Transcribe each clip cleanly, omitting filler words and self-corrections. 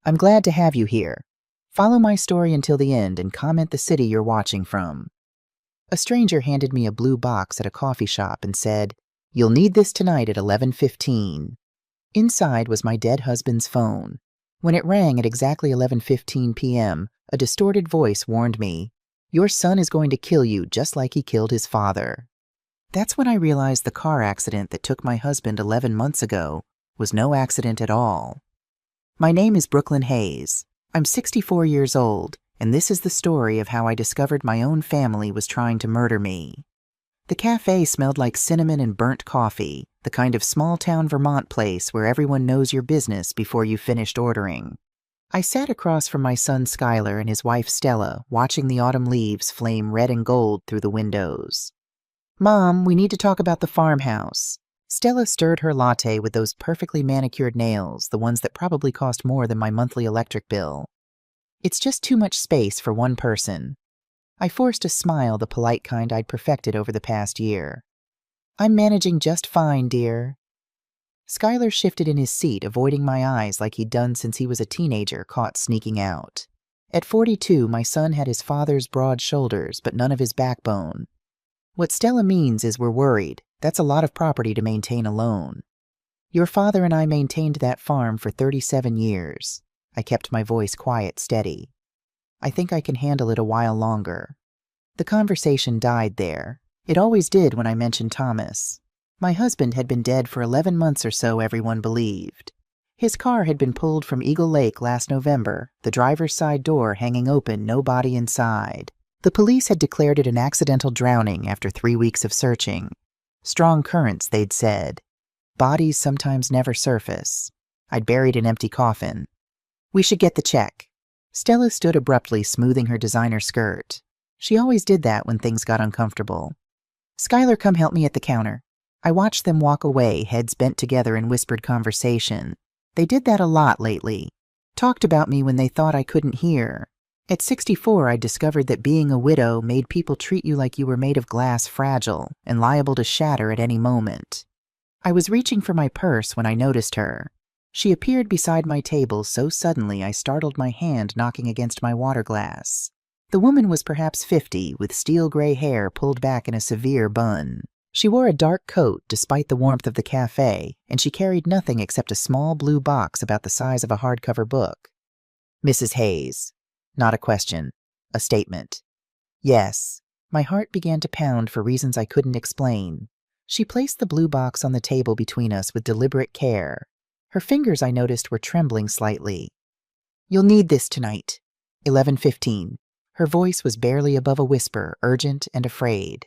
I'm glad to have you here. Follow my story until the end and comment the city you're watching from. A stranger handed me a blue box at a coffee shop and said, "You'll need this tonight at 11:15. Inside was my dead husband's phone. When it rang at exactly 11:15 p.m., a distorted voice warned me, "Your son is going to kill you just like he killed his father." That's when I realized the car accident that took my husband 11 months ago was no accident at all. My name is Brooklyn Hayes. I'm 64 years old, and this is the story of how I discovered my own family was trying to murder me. The cafe smelled like cinnamon and burnt coffee, the kind of small-town Vermont place where everyone knows your business before you've finished ordering. I sat across from my son Skylar and his wife Stella, watching the autumn leaves flame red and gold through the windows. "Mom, we need to talk about the farmhouse." Stella stirred her latte with those perfectly manicured nails, the ones that probably cost more than my monthly electric bill. "It's just too much space for one person." I forced a smile, the polite kind I'd perfected over the past year. "I'm managing just fine, dear." Skylar shifted in his seat, avoiding my eyes like he'd done since he was a teenager caught sneaking out. At 42, my son had his father's broad shoulders, but none of his backbone. "What Stella means is we're worried. That's a lot of property to maintain alone. Your father and I maintained that farm for 37 years. I kept my voice quiet, steady. "I think I can handle it a while longer." The conversation died there. It always did when I mentioned Thomas. My husband had been dead for 11 months or so, everyone believed. His car had been pulled from Eagle Lake last November, the driver's side door hanging open, no body inside. The police had declared it an accidental drowning after 3 weeks of searching. Strong currents, they'd said. Bodies sometimes never surface. I'd buried an empty coffin. "We should get the check." Stella stood abruptly, smoothing her designer skirt. She always did that when things got uncomfortable. "Skylar, come help me at the counter." I watched them walk away, heads bent together in whispered conversation. They did that a lot lately. Talked about me when they thought I couldn't hear. At 64, I discovered that being a widow made people treat you like you were made of glass, fragile, and liable to shatter at any moment. I was reaching for my purse when I noticed her. She appeared beside my table so suddenly I startled my hand knocking against my water glass. The woman was perhaps 50, with steel gray hair pulled back in a severe bun. She wore a dark coat despite the warmth of the cafe, and she carried nothing except a small blue box about the size of a hardcover book. "Mrs. Hayes." Not a question. A statement. Yes. My heart began to pound for reasons I couldn't explain. She placed the blue box on the table between us with deliberate care. Her fingers, I noticed, were trembling slightly. "You'll need this tonight. 11:15. Her voice was barely above a whisper, urgent and afraid.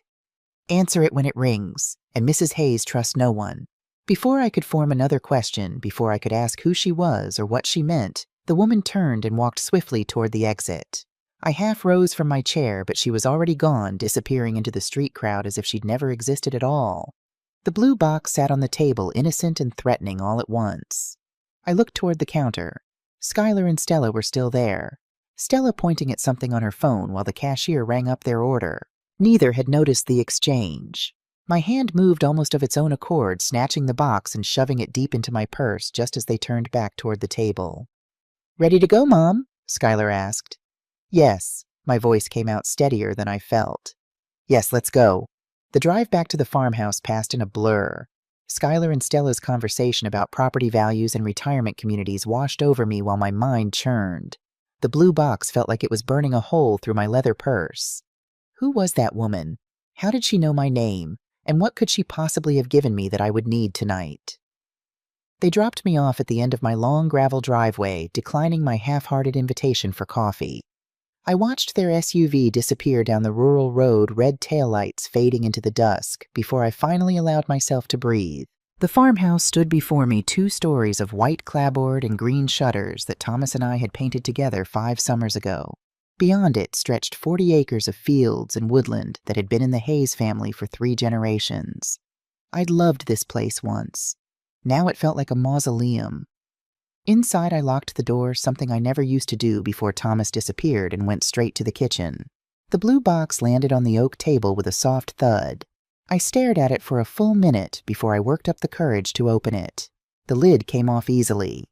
"Answer it when it rings, and Mrs. Hayes trusts no one." Before I could form another question, before I could ask who she was or what she meant, the woman turned and walked swiftly toward the exit. I half rose from my chair, but she was already gone, disappearing into the street crowd as if she'd never existed at all. The blue box sat on the table, innocent and threatening all at once. I looked toward the counter. Skylar and Stella were still there. Stella pointing at something on her phone while the cashier rang up their order. Neither had noticed the exchange. My hand moved almost of its own accord, snatching the box and shoving it deep into my purse just as they turned back toward the table. "Ready to go, Mom?" Skylar asked. "Yes." My voice came out steadier than I felt. "Yes, let's go." The drive back to the farmhouse passed in a blur. Skylar and Stella's conversation about property values and retirement communities washed over me while my mind churned. The blue box felt like it was burning a hole through my leather purse. Who was that woman? How did she know my name? And what could she possibly have given me that I would need tonight? They dropped me off at the end of my long gravel driveway, declining my half-hearted invitation for coffee. I watched their SUV disappear down the rural road, red taillights fading into the dusk, before I finally allowed myself to breathe. The farmhouse stood before me, 2 stories of white clapboard and green shutters that Thomas and I had painted together 5 summers ago. Beyond it stretched 40 acres of fields and woodland that had been in the Hayes family for 3 generations. I'd loved this place once. Now it felt like a mausoleum. Inside, I locked the door, something I never used to do before Thomas disappeared, and went straight to the kitchen. The blue box landed on the oak table with a soft thud. I stared at it for a full minute before I worked up the courage to open it. The lid came off easily.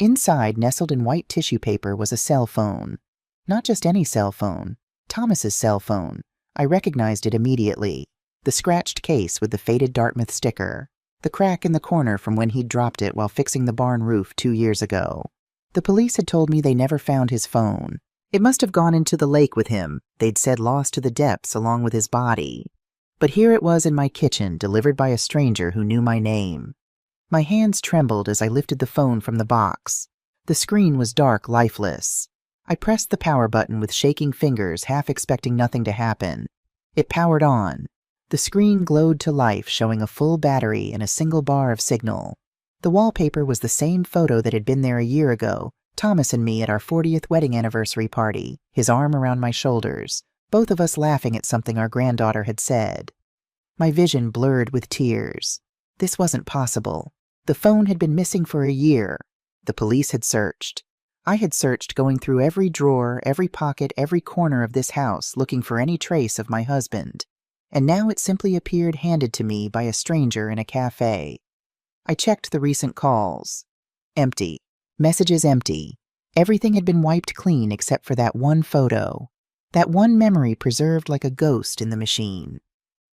Inside, nestled in white tissue paper, was a cell phone. Not just any cell phone. Thomas's cell phone. I recognized it immediately. The scratched case with the faded Dartmouth sticker. The crack in the corner from when he'd dropped it while fixing the barn roof 2 years ago. The police had told me they never found his phone. It must have gone into the lake with him. They'd said lost to the depths along with his body. But here it was in my kitchen, delivered by a stranger who knew my name. My hands trembled as I lifted the phone from the box. The screen was dark, lifeless. I pressed the power button with shaking fingers, half expecting nothing to happen. It powered on. The screen glowed to life, showing a full battery and a single bar of signal. The wallpaper was the same photo that had been there a year ago, Thomas and me at our 40th wedding anniversary party, his arm around my shoulders, both of us laughing at something our granddaughter had said. My vision blurred with tears. This wasn't possible. The phone had been missing for a year. The police had searched. I had searched, going through every drawer, every pocket, every corner of this house, looking for any trace of my husband. And now it simply appeared handed to me by a stranger in a cafe. I checked the recent calls. Empty. Messages empty. Everything had been wiped clean except for that one photo. That one memory preserved like a ghost in the machine.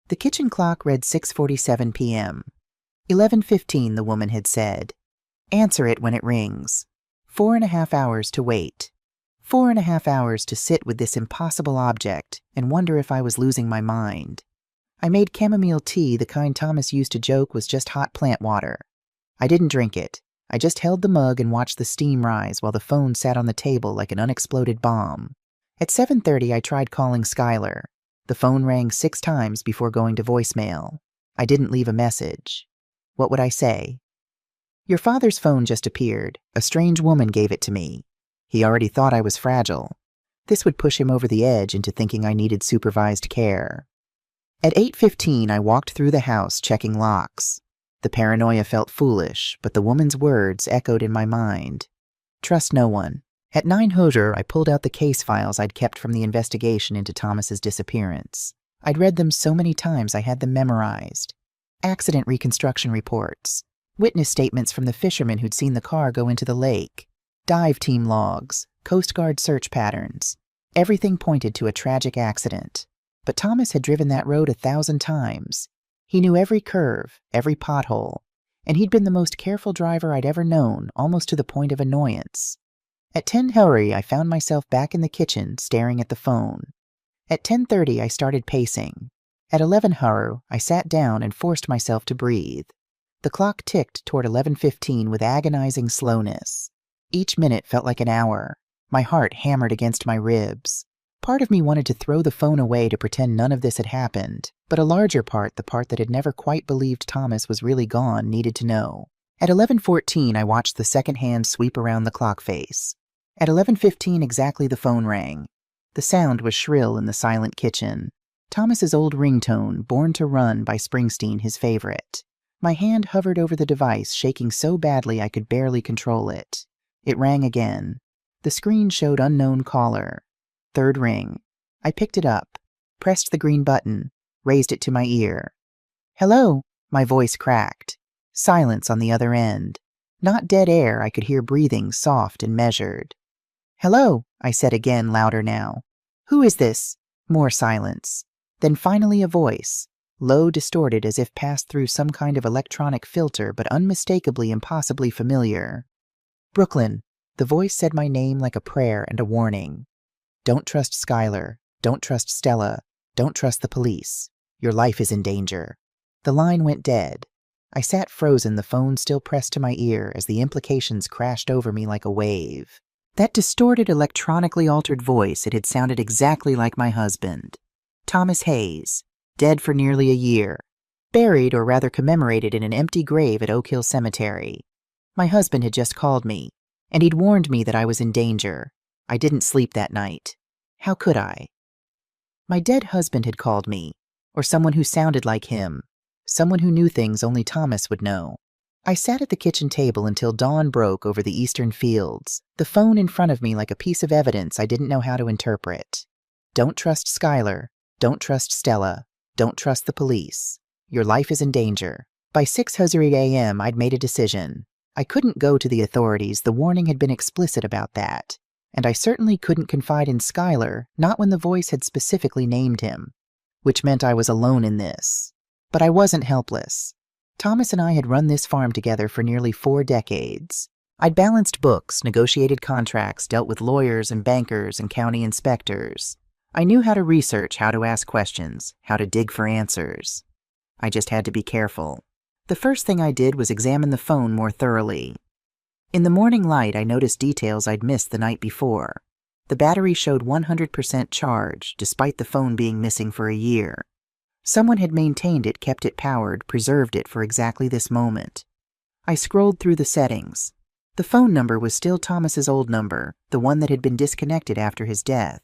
The kitchen clock read 6:47 p.m. 11:15, the woman had said. Answer it when it rings. 4.5 hours to wait. 4.5 hours to sit with this impossible object and wonder if I was losing my mind. I made chamomile tea, the kind Thomas used to joke was just hot plant water. I didn't drink it. I just held the mug and watched the steam rise while the phone sat on the table like an unexploded bomb. At 7:30, I tried calling Skylar. The phone rang 6 times before going to voicemail. I didn't leave a message. What would I say? Your father's phone just appeared. A strange woman gave it to me. He already thought I was fragile. This would push him over the edge into thinking I needed supervised care. At 8:15, I walked through the house, checking locks. The paranoia felt foolish, but the woman's words echoed in my mind. Trust no one. At 9:00, I pulled out the case files I'd kept from the investigation into Thomas's disappearance. I'd read them so many times I had them memorized. Accident reconstruction reports. Witness statements from the fishermen who'd seen the car go into the lake. Dive team logs. Coast Guard search patterns. Everything pointed to a tragic accident. But Thomas had driven that road 1,000 times. He knew every curve, every pothole, and he'd been the most careful driver I'd ever known, almost to the point of annoyance. At 10:00, I found myself back in the kitchen, staring at the phone. At 10:30, I started pacing. At 11:00, I sat down and forced myself to breathe. The clock ticked toward 11:15 with agonizing slowness. Each minute felt like an hour. My heart hammered against my ribs. Part of me wanted to throw the phone away to pretend none of this had happened, but a larger part, the part that had never quite believed Thomas was really gone, needed to know. At 11:14, I watched the second hand sweep around the clock face. At 11:15 exactly, the phone rang. The sound was shrill in the silent kitchen. Thomas's old ringtone, Born to Run by Springsteen, his favorite. My hand hovered over the device, shaking so badly I could barely control it. It rang again. The screen showed unknown caller. Third ring. I picked it up, pressed the green button, raised it to my ear. Hello, my voice cracked. Silence on the other end. Not dead air, I could hear breathing, soft and measured. Hello, I said again, louder now. Who is this? More silence. Then finally a voice, low, distorted as if passed through some kind of electronic filter, but unmistakably, impossibly familiar. Brooklyn. The voice said my name like a prayer and a warning. Don't trust Skylar. Don't trust Stella. Don't trust the police. Your life is in danger. The line went dead. I sat frozen, the phone still pressed to my ear as the implications crashed over me like a wave. That distorted, electronically altered voice, it had sounded exactly like my husband. Thomas Hayes, dead for nearly a year. Buried, or rather commemorated, in an empty grave at Oak Hill Cemetery. My husband had just called me, and he'd warned me that I was in danger. I didn't sleep that night. How could I? My dead husband had called me, or someone who sounded like him, someone who knew things only Thomas would know. I sat at the kitchen table until dawn broke over the eastern fields, the phone in front of me like a piece of evidence I didn't know how to interpret. Don't trust Skylar. Don't trust Stella. Don't trust the police. Your life is in danger. By 6:00 a.m., I'd made a decision. I couldn't go to the authorities, the warning had been explicit about that. And I certainly couldn't confide in Skylar, not when the voice had specifically named him, which meant I was alone in this. But I wasn't helpless. Thomas and I had run this farm together for nearly 4 decades. I'd balanced books, negotiated contracts, dealt with lawyers and bankers and county inspectors. I knew how to research, how to ask questions, how to dig for answers. I just had to be careful. The first thing I did was examine the phone more thoroughly. In the morning light, I noticed details I'd missed the night before. The battery showed 100% charge, despite the phone being missing for a year. Someone had maintained it, kept it powered, preserved it for exactly this moment. I scrolled through the settings. The phone number was still Thomas's old number, the one that had been disconnected after his death.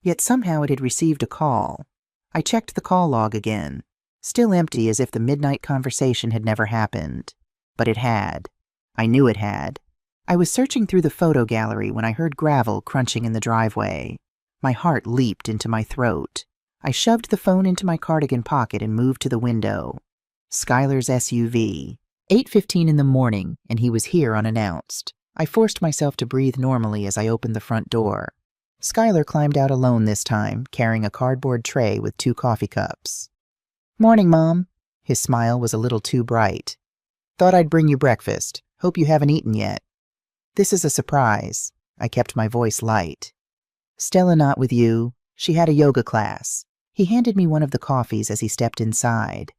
Yet somehow it had received a call. I checked the call log again. Still empty, as if the midnight conversation had never happened. But it had. I knew it had. I was searching through the photo gallery when I heard gravel crunching in the driveway. My heart leaped into my throat. I shoved the phone into my cardigan pocket and moved to the window. Skylar's SUV. 8:15 in the morning, and he was here unannounced. I forced myself to breathe normally as I opened the front door. Skylar climbed out alone this time, carrying a cardboard tray with 2 coffee cups. "Morning, Mom." His smile was a little too bright. "Thought I'd bring you breakfast. Hope you haven't eaten yet." "This is a surprise." I kept my voice light. "Stella not with you. She had a yoga class." He handed me one of the coffees as he stepped inside.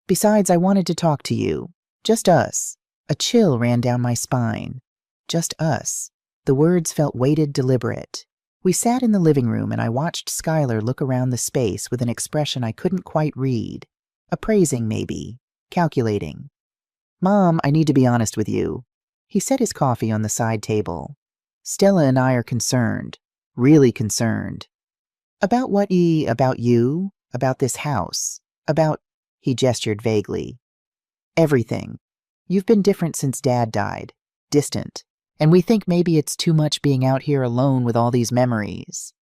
"Besides, I wanted to talk to you. Just us." A chill ran down my spine. Just us. The words felt weighted, deliberate. We sat in the living room, and I watched Skylar look around the space with an expression I couldn't quite read. Appraising, maybe. Calculating. "Mom, I need to be honest with you." He set his coffee on the side table. "Stella and I are concerned. Really concerned." "About what, about you? About this house? About—" He gestured vaguely. "Everything. You've been different since Dad died. Distant. And we think maybe it's too much being out here alone with all these memories."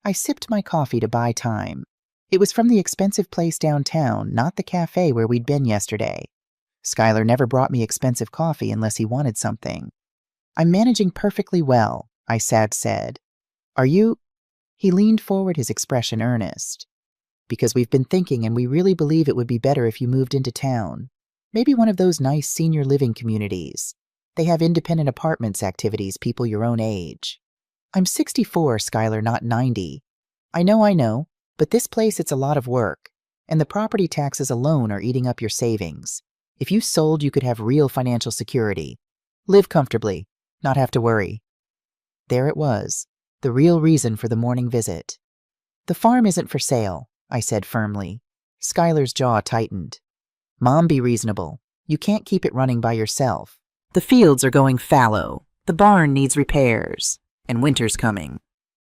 I sipped my coffee to buy time. It was from the expensive place downtown, not the cafe where we'd been yesterday. Skylar never brought me expensive coffee unless he wanted something. "I'm managing perfectly well," I said. "Are you—" He leaned forward, his expression earnest. "Because we've been thinking, and we really believe it would be better if you moved into town. Maybe one of those nice senior living communities. They have independent apartments, activities, people your own age." "I'm 64, Skylar, not 90. I know, but this place, it's a lot of work. And the property taxes alone are eating up your savings. If you sold, you could have real financial security. Live comfortably, not have to worry." There it was, the real reason for the morning visit. "The farm isn't for sale," I said firmly. Skylar's jaw tightened. "Mom, be reasonable. You can't keep it running by yourself. The fields are going fallow. The barn needs repairs. And winter's coming.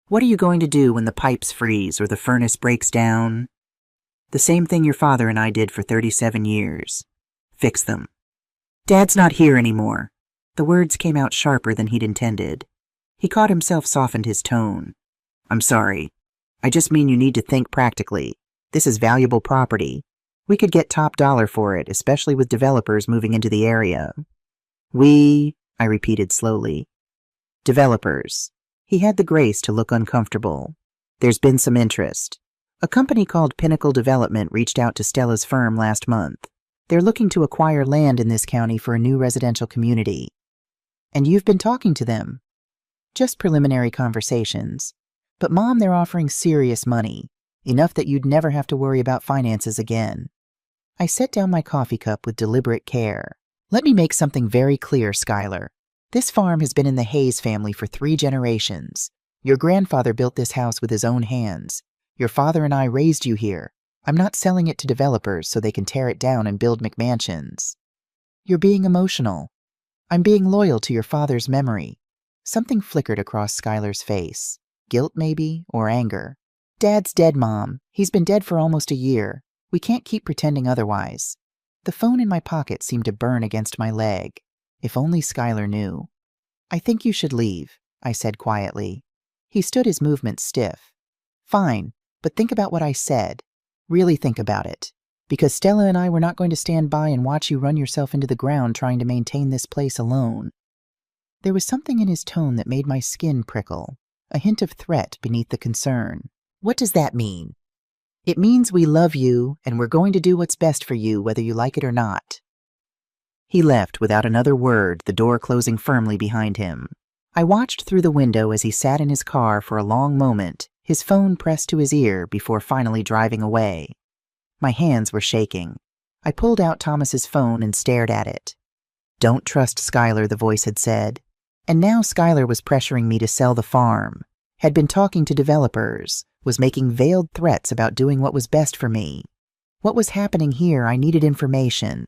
What are you going to do when the pipes freeze or the furnace breaks down?" "The same thing your father and I did for 37 years. Fix them." "Dad's not here anymore." The words came out sharper than he'd intended. He caught himself, softened his tone. "I'm sorry. I just mean you need to think practically. This is valuable property. We could get top dollar for it, especially with developers moving into the area." I repeated slowly. "Developers." He had the grace to look uncomfortable. "There's been some interest. A company called Pinnacle Development reached out to Stella's firm last month. They're looking to acquire land in this county for a new residential community." "And you've been talking to them?" "Just preliminary conversations. But Mom, they're offering serious money. Enough that you'd never have to worry about finances again." I set down my coffee cup with deliberate care. "Let me make something very clear, Skylar. This farm has been in the Hayes family for 3 generations. Your grandfather built this house with his own hands. Your father and I raised you here. I'm not selling it to developers so they can tear it down and build McMansions." "You're being emotional." "I'm being loyal to your father's memory." Something flickered across Skylar's face. Guilt, maybe, or anger. "Dad's dead, Mom. He's been dead for almost a year. We can't keep pretending otherwise." The phone in my pocket seemed to burn against my leg. If only Skylar knew. "I think you should leave," I said quietly. He stood, his movements stiff. "Fine, but think about what I said. Really think about it." Because Stella and I were not going to stand by and watch you run yourself into the ground trying to maintain this place alone. There was something in his tone that made my skin prickle, a hint of threat beneath the concern. What does that mean? It means we love you and we're going to do what's best for you whether you like it or not. He left without another word, the door closing firmly behind him. I watched through the window as he sat in his car for a long moment, his phone pressed to his ear before finally driving away. My hands were shaking. I pulled out Thomas's phone and stared at it. Don't trust Skylar, the voice had said. And now Skylar was pressuring me to sell the farm, had been talking to developers, was making veiled threats about doing what was best for me. What was happening here? I needed information.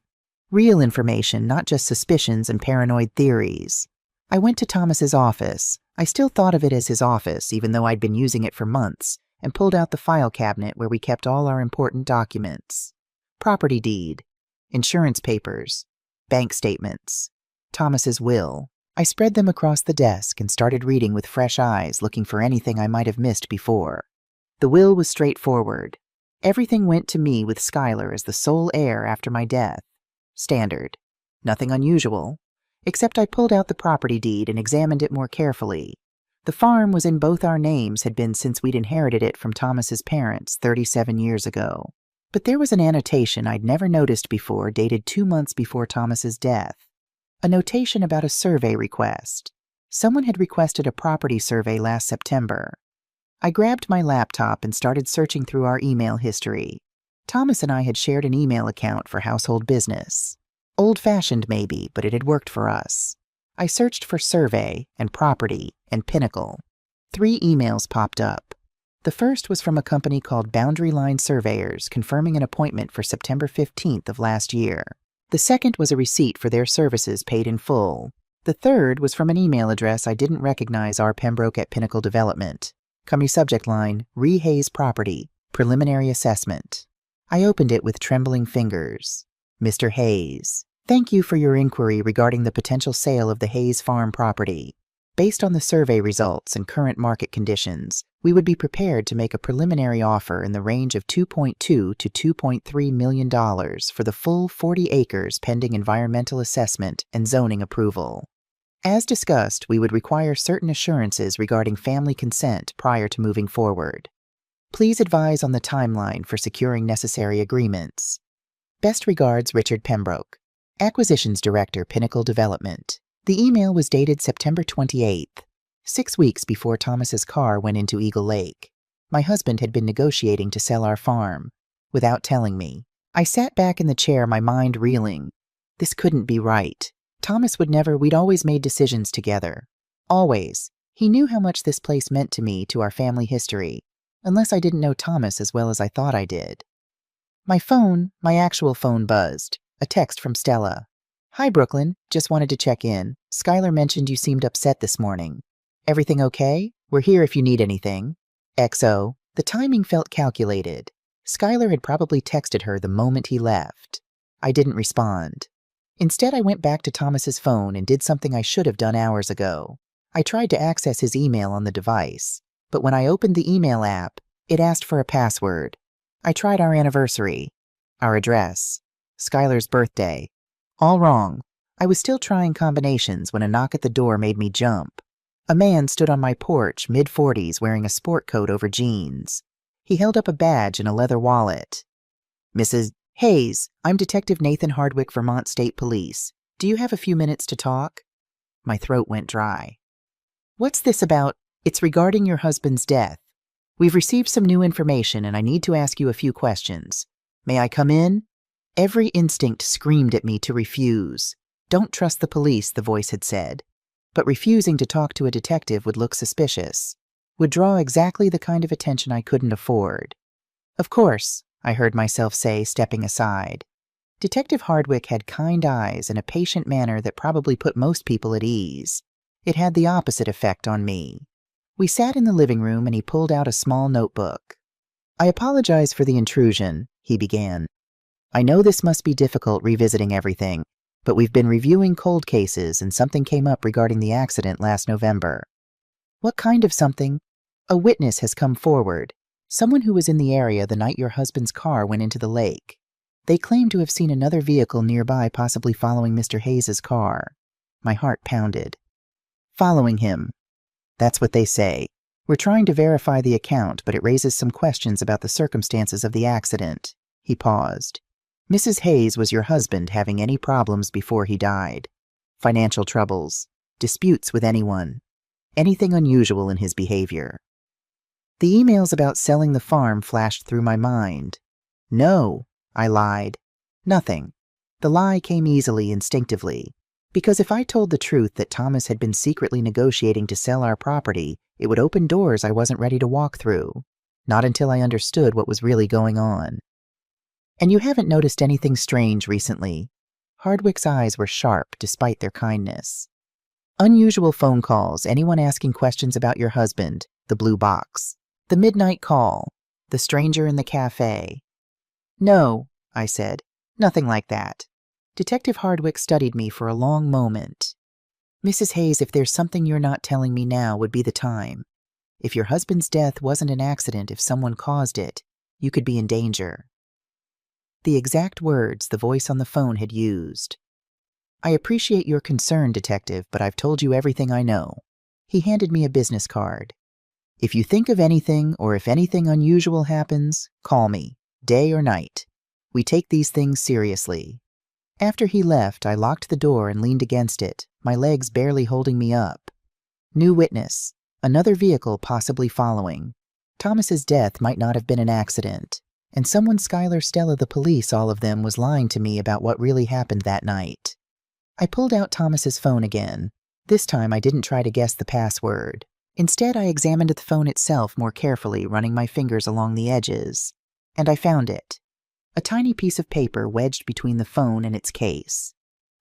Real information, not just suspicions and paranoid theories. I went to Thomas's office. I still thought of it as his office, even though I'd been using it for months, and pulled out the file cabinet where we kept all our important documents. Property deed, insurance papers, bank statements, Thomas's will. I spread them across the desk and started reading with fresh eyes, looking for anything I might have missed before. The will was straightforward. Everything went to me with Skylar as the sole heir after my death. Standard. Nothing unusual. Except I pulled out the property deed and examined it more carefully. The farm was in both our names, had been since we'd inherited it from Thomas's parents 37 years ago. But there was an annotation I'd never noticed before, dated 2 months before Thomas's death. A notation about a survey request. Someone had requested a property survey last September. I grabbed my laptop and started searching through our email history. Thomas and I had shared an email account for household business. Old-fashioned maybe, but it had worked for us. I searched for survey and property and Pinnacle. 3 emails popped up. The first was from a company called Boundary Line Surveyors, confirming an appointment for September 15th of last year. The second was a receipt for their services paid in full. The third was from an email address I didn't recognize, rpembroke at Pinnacle Development. Company subject line, Hayes Property, Preliminary Assessment. I opened it with trembling fingers. Mr. Hayes, thank you for your inquiry regarding the potential sale of the Hayes Farm property. Based on the survey results and current market conditions, we would be prepared to make a preliminary offer in the range of $2.2 to $2.3 million for the full 40 acres pending environmental assessment and zoning approval. As discussed, we would require certain assurances regarding family consent prior to moving forward. Please advise on the timeline for securing necessary agreements. Best regards, Richard Pembroke, Acquisitions Director, Pinnacle Development. The email was dated September 28th, 6 weeks before Thomas's car went into Eagle Lake. My husband had been negotiating to sell our farm, without telling me. I sat back in the chair, my mind reeling. This couldn't be right. Thomas would never, we'd always made decisions together. Always. He knew how much this place meant to me, to our family history, unless I didn't know Thomas as well as I thought I did. My phone, my actual phone buzzed. A text from Stella. Hi, Brooklyn. Just wanted to check in. Skylar mentioned you seemed upset this morning. Everything okay? We're here if you need anything. XO. The timing felt calculated. Skylar had probably texted her the moment he left. I didn't respond. Instead, I went back to Thomas's phone and did something I should have done hours ago. I tried to access his email on the device, but when I opened the email app, it asked for a password. I tried our anniversary, our address, Skylar's birthday. All wrong. I was still trying combinations when a knock at the door made me jump. A man stood on my porch, mid-40s, wearing a sport coat over jeans. He held up a badge and a leather wallet. Mrs. Hayes, I'm Detective Nathan Hardwick, Vermont State Police. Do you have a few minutes to talk? My throat went dry. What's this about? It's regarding your husband's death. We've received some new information and I need to ask you a few questions. May I come in? Every instinct screamed at me to refuse. Don't trust the police, the voice had said. But refusing to talk to a detective would look suspicious, would draw exactly the kind of attention I couldn't afford. Of course, I heard myself say, stepping aside. Detective Hardwick had kind eyes and a patient manner that probably put most people at ease. It had the opposite effect on me. We sat in the living room and he pulled out a small notebook. I apologize for the intrusion, he began. I know this must be difficult revisiting everything, but we've been reviewing cold cases and something came up regarding the accident last November. What kind of something? A witness has come forward. Someone who was in the area the night your husband's car went into the lake. They claimed to have seen another vehicle nearby, possibly following Mr. Hayes's car. My heart pounded. Following him. That's what they say. We're trying to verify the account, but it raises some questions about the circumstances of the accident. He paused. Mrs. Hayes was your husband having any problems before he died? Financial troubles? Disputes with anyone? Anything unusual in his behavior? The emails about selling the farm flashed through my mind. No, I lied. Nothing. The lie came easily, instinctively. Because if I told the truth that Thomas had been secretly negotiating to sell our property, it would open doors I wasn't ready to walk through. Not until I understood what was really going on. And you haven't noticed anything strange recently? Hardwick's eyes were sharp despite their kindness. Unusual phone calls, anyone asking questions about your husband, the blue box, the midnight call, the stranger in the cafe. No, I said, nothing like that. Detective Hardwick studied me for a long moment. Mrs. Hayes, if there's something you're not telling me now would be the time. If your husband's death wasn't an accident, if someone caused it, you could be in danger. The exact words the voice on the phone had used. I appreciate your concern, Detective, but I've told you everything I know. He handed me a business card. If you think of anything or if anything unusual happens, call me, day or night. We take these things seriously. After he left, I locked the door and leaned against it, my legs barely holding me up. New witness. Another vehicle possibly following. Thomas's death might not have been an accident. And someone, Skylar, Stella, the police, all of them, was lying to me about what really happened that night. I pulled out Thomas's phone again. This time I didn't try to guess the password. Instead, I examined the phone itself more carefully, running my fingers along the edges. And I found it. A tiny piece of paper wedged between the phone and its case.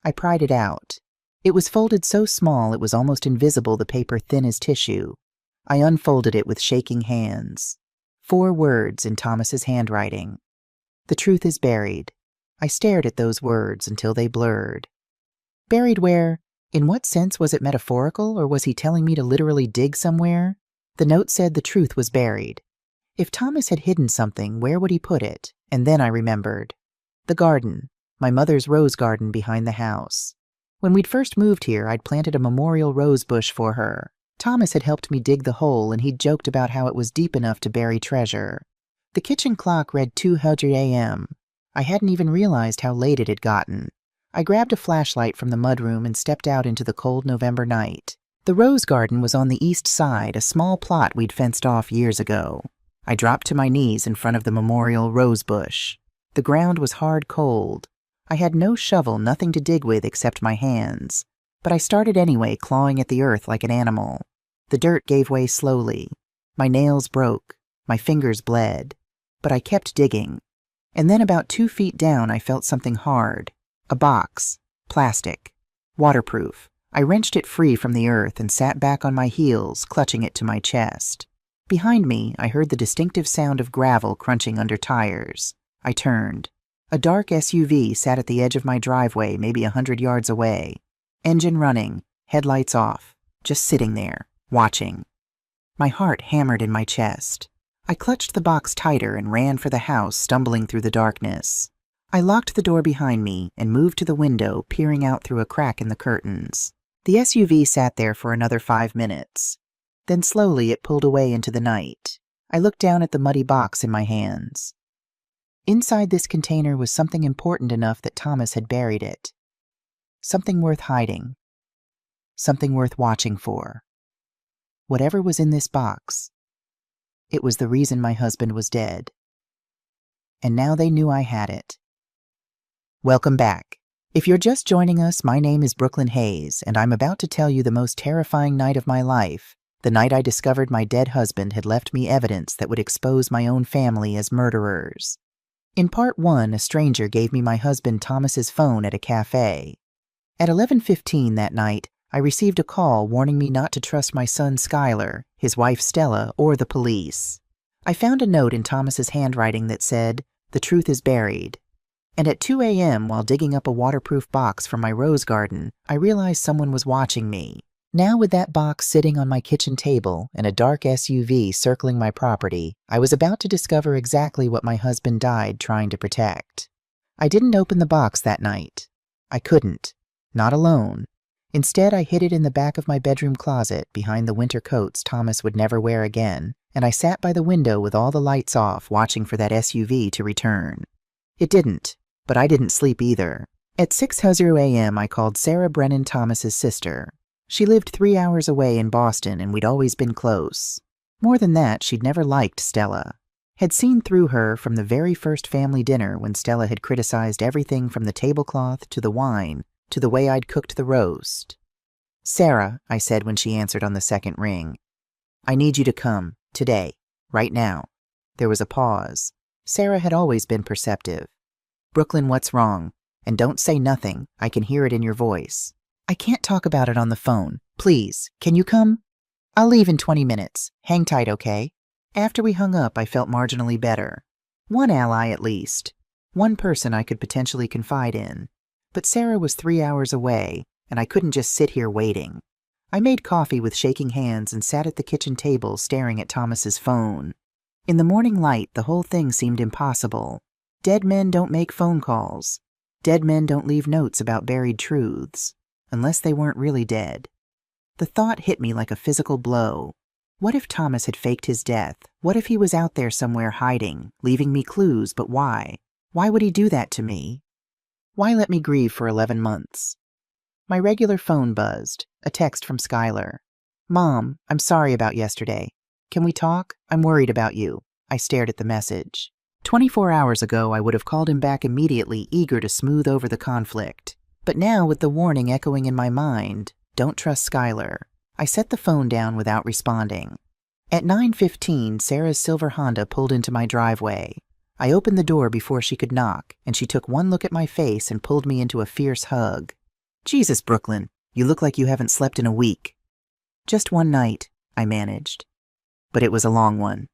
I pried it out. It was folded so small it was almost invisible, the paper thin as tissue. I unfolded it with shaking hands. 4 words in Thomas's handwriting. The truth is buried. I stared at those words until they blurred. Buried where? In what sense? Was it metaphorical, or was he telling me to literally dig somewhere? The note said the truth was buried. If Thomas had hidden something, where would he put it? And then I remembered. The garden. My mother's rose garden behind the house. When we'd first moved here, I'd planted a memorial rose bush for her. Thomas had helped me dig the hole, and he'd joked about how it was deep enough to bury treasure. The kitchen clock read 2:00 a.m. I hadn't even realized how late it had gotten. I grabbed a flashlight from the mudroom and stepped out into the cold November night. The rose garden was on the east side, a small plot we'd fenced off years ago. I dropped to my knees in front of the memorial rose bush. The ground was hard cold. I had no shovel, nothing to dig with except my hands. But I started anyway, clawing at the earth like an animal. The dirt gave way slowly. My nails broke. My fingers bled. But I kept digging. And then about 2 feet down, I felt something hard. A box. Plastic. Waterproof. I wrenched it free from the earth and sat back on my heels, clutching it to my chest. Behind me, I heard the distinctive sound of gravel crunching under tires. I turned. A dark SUV sat at the edge of my driveway, maybe 100 yards away. Engine running, headlights off, just sitting there, watching. My heart hammered in my chest. I clutched the box tighter and ran for the house, stumbling through the darkness. I locked the door behind me and moved to the window, peering out through a crack in the curtains. The SUV sat there for another 5 minutes. Then slowly it pulled away into the night. I looked down at the muddy box in my hands. Inside this container was something important enough that Thomas had buried it. Something worth hiding. Something worth watching for. Whatever was in this box, it was the reason my husband was dead. And now they knew I had it. Welcome back. If you're just joining us, my name is Brooklyn Hayes, and I'm about to tell you the most terrifying night of my life, the night I discovered my dead husband had left me evidence that would expose my own family as murderers. In part 1, a stranger gave me my husband Thomas's phone at a cafe. At 11:15 that night, I received a call warning me not to trust my son Skylar, his wife Stella, or the police. I found a note in Thomas's handwriting that said, "The truth is buried." And at 2 a.m., while digging up a waterproof box from my rose garden, I realized someone was watching me. Now, with that box sitting on my kitchen table and a dark SUV circling my property, I was about to discover exactly what my husband died trying to protect. I didn't open the box that night. I couldn't. Not alone. Instead, I hid it in the back of my bedroom closet behind the winter coats Thomas would never wear again, and I sat by the window with all the lights off, watching for that SUV to return. It didn't, but I didn't sleep either. At 6:00 a.m., I called Sarah Brennan Thomas's sister. She lived 3 hours away in Boston, and we'd always been close. More than that, she'd never liked Stella. Had seen through her from the very first family dinner when Stella had criticized everything from the tablecloth to the wine to the way I'd cooked the roast. "Sarah," I said when she answered on the second ring, "I need you to come, today, right now." There was a pause. Sarah had always been perceptive. "Brooklyn, what's wrong? And don't say nothing. I can hear it in your voice." "I can't talk about it on the phone. Please, can you come?" "I'll leave in 20 minutes. Hang tight, okay?" After we hung up, I felt marginally better. One ally at least. One person I could potentially confide in. But Sarah was 3 hours away, and I couldn't just sit here waiting. I made coffee with shaking hands and sat at the kitchen table staring at Thomas's phone. In the morning light, the whole thing seemed impossible. Dead men don't make phone calls. Dead men don't leave notes about buried truths, unless they weren't really dead. The thought hit me like a physical blow. What if Thomas had faked his death? What if he was out there somewhere hiding, leaving me clues, but why? Why would he do that to me? Why let me grieve for 11 months? My regular phone buzzed, a text from Skylar. "Mom, I'm sorry about yesterday. Can we talk? I'm worried about you." I stared at the message. 24 hours ago, I would have called him back immediately, eager to smooth over the conflict. But now, with the warning echoing in my mind, "Don't trust Skylar," I set the phone down without responding. At 9:15, Sarah's silver Honda pulled into my driveway. I opened the door before she could knock, and she took one look at my face and pulled me into a fierce hug. "Jesus, Brooklyn, you look like you haven't slept in a week." "Just one night," I managed. But it was a long one.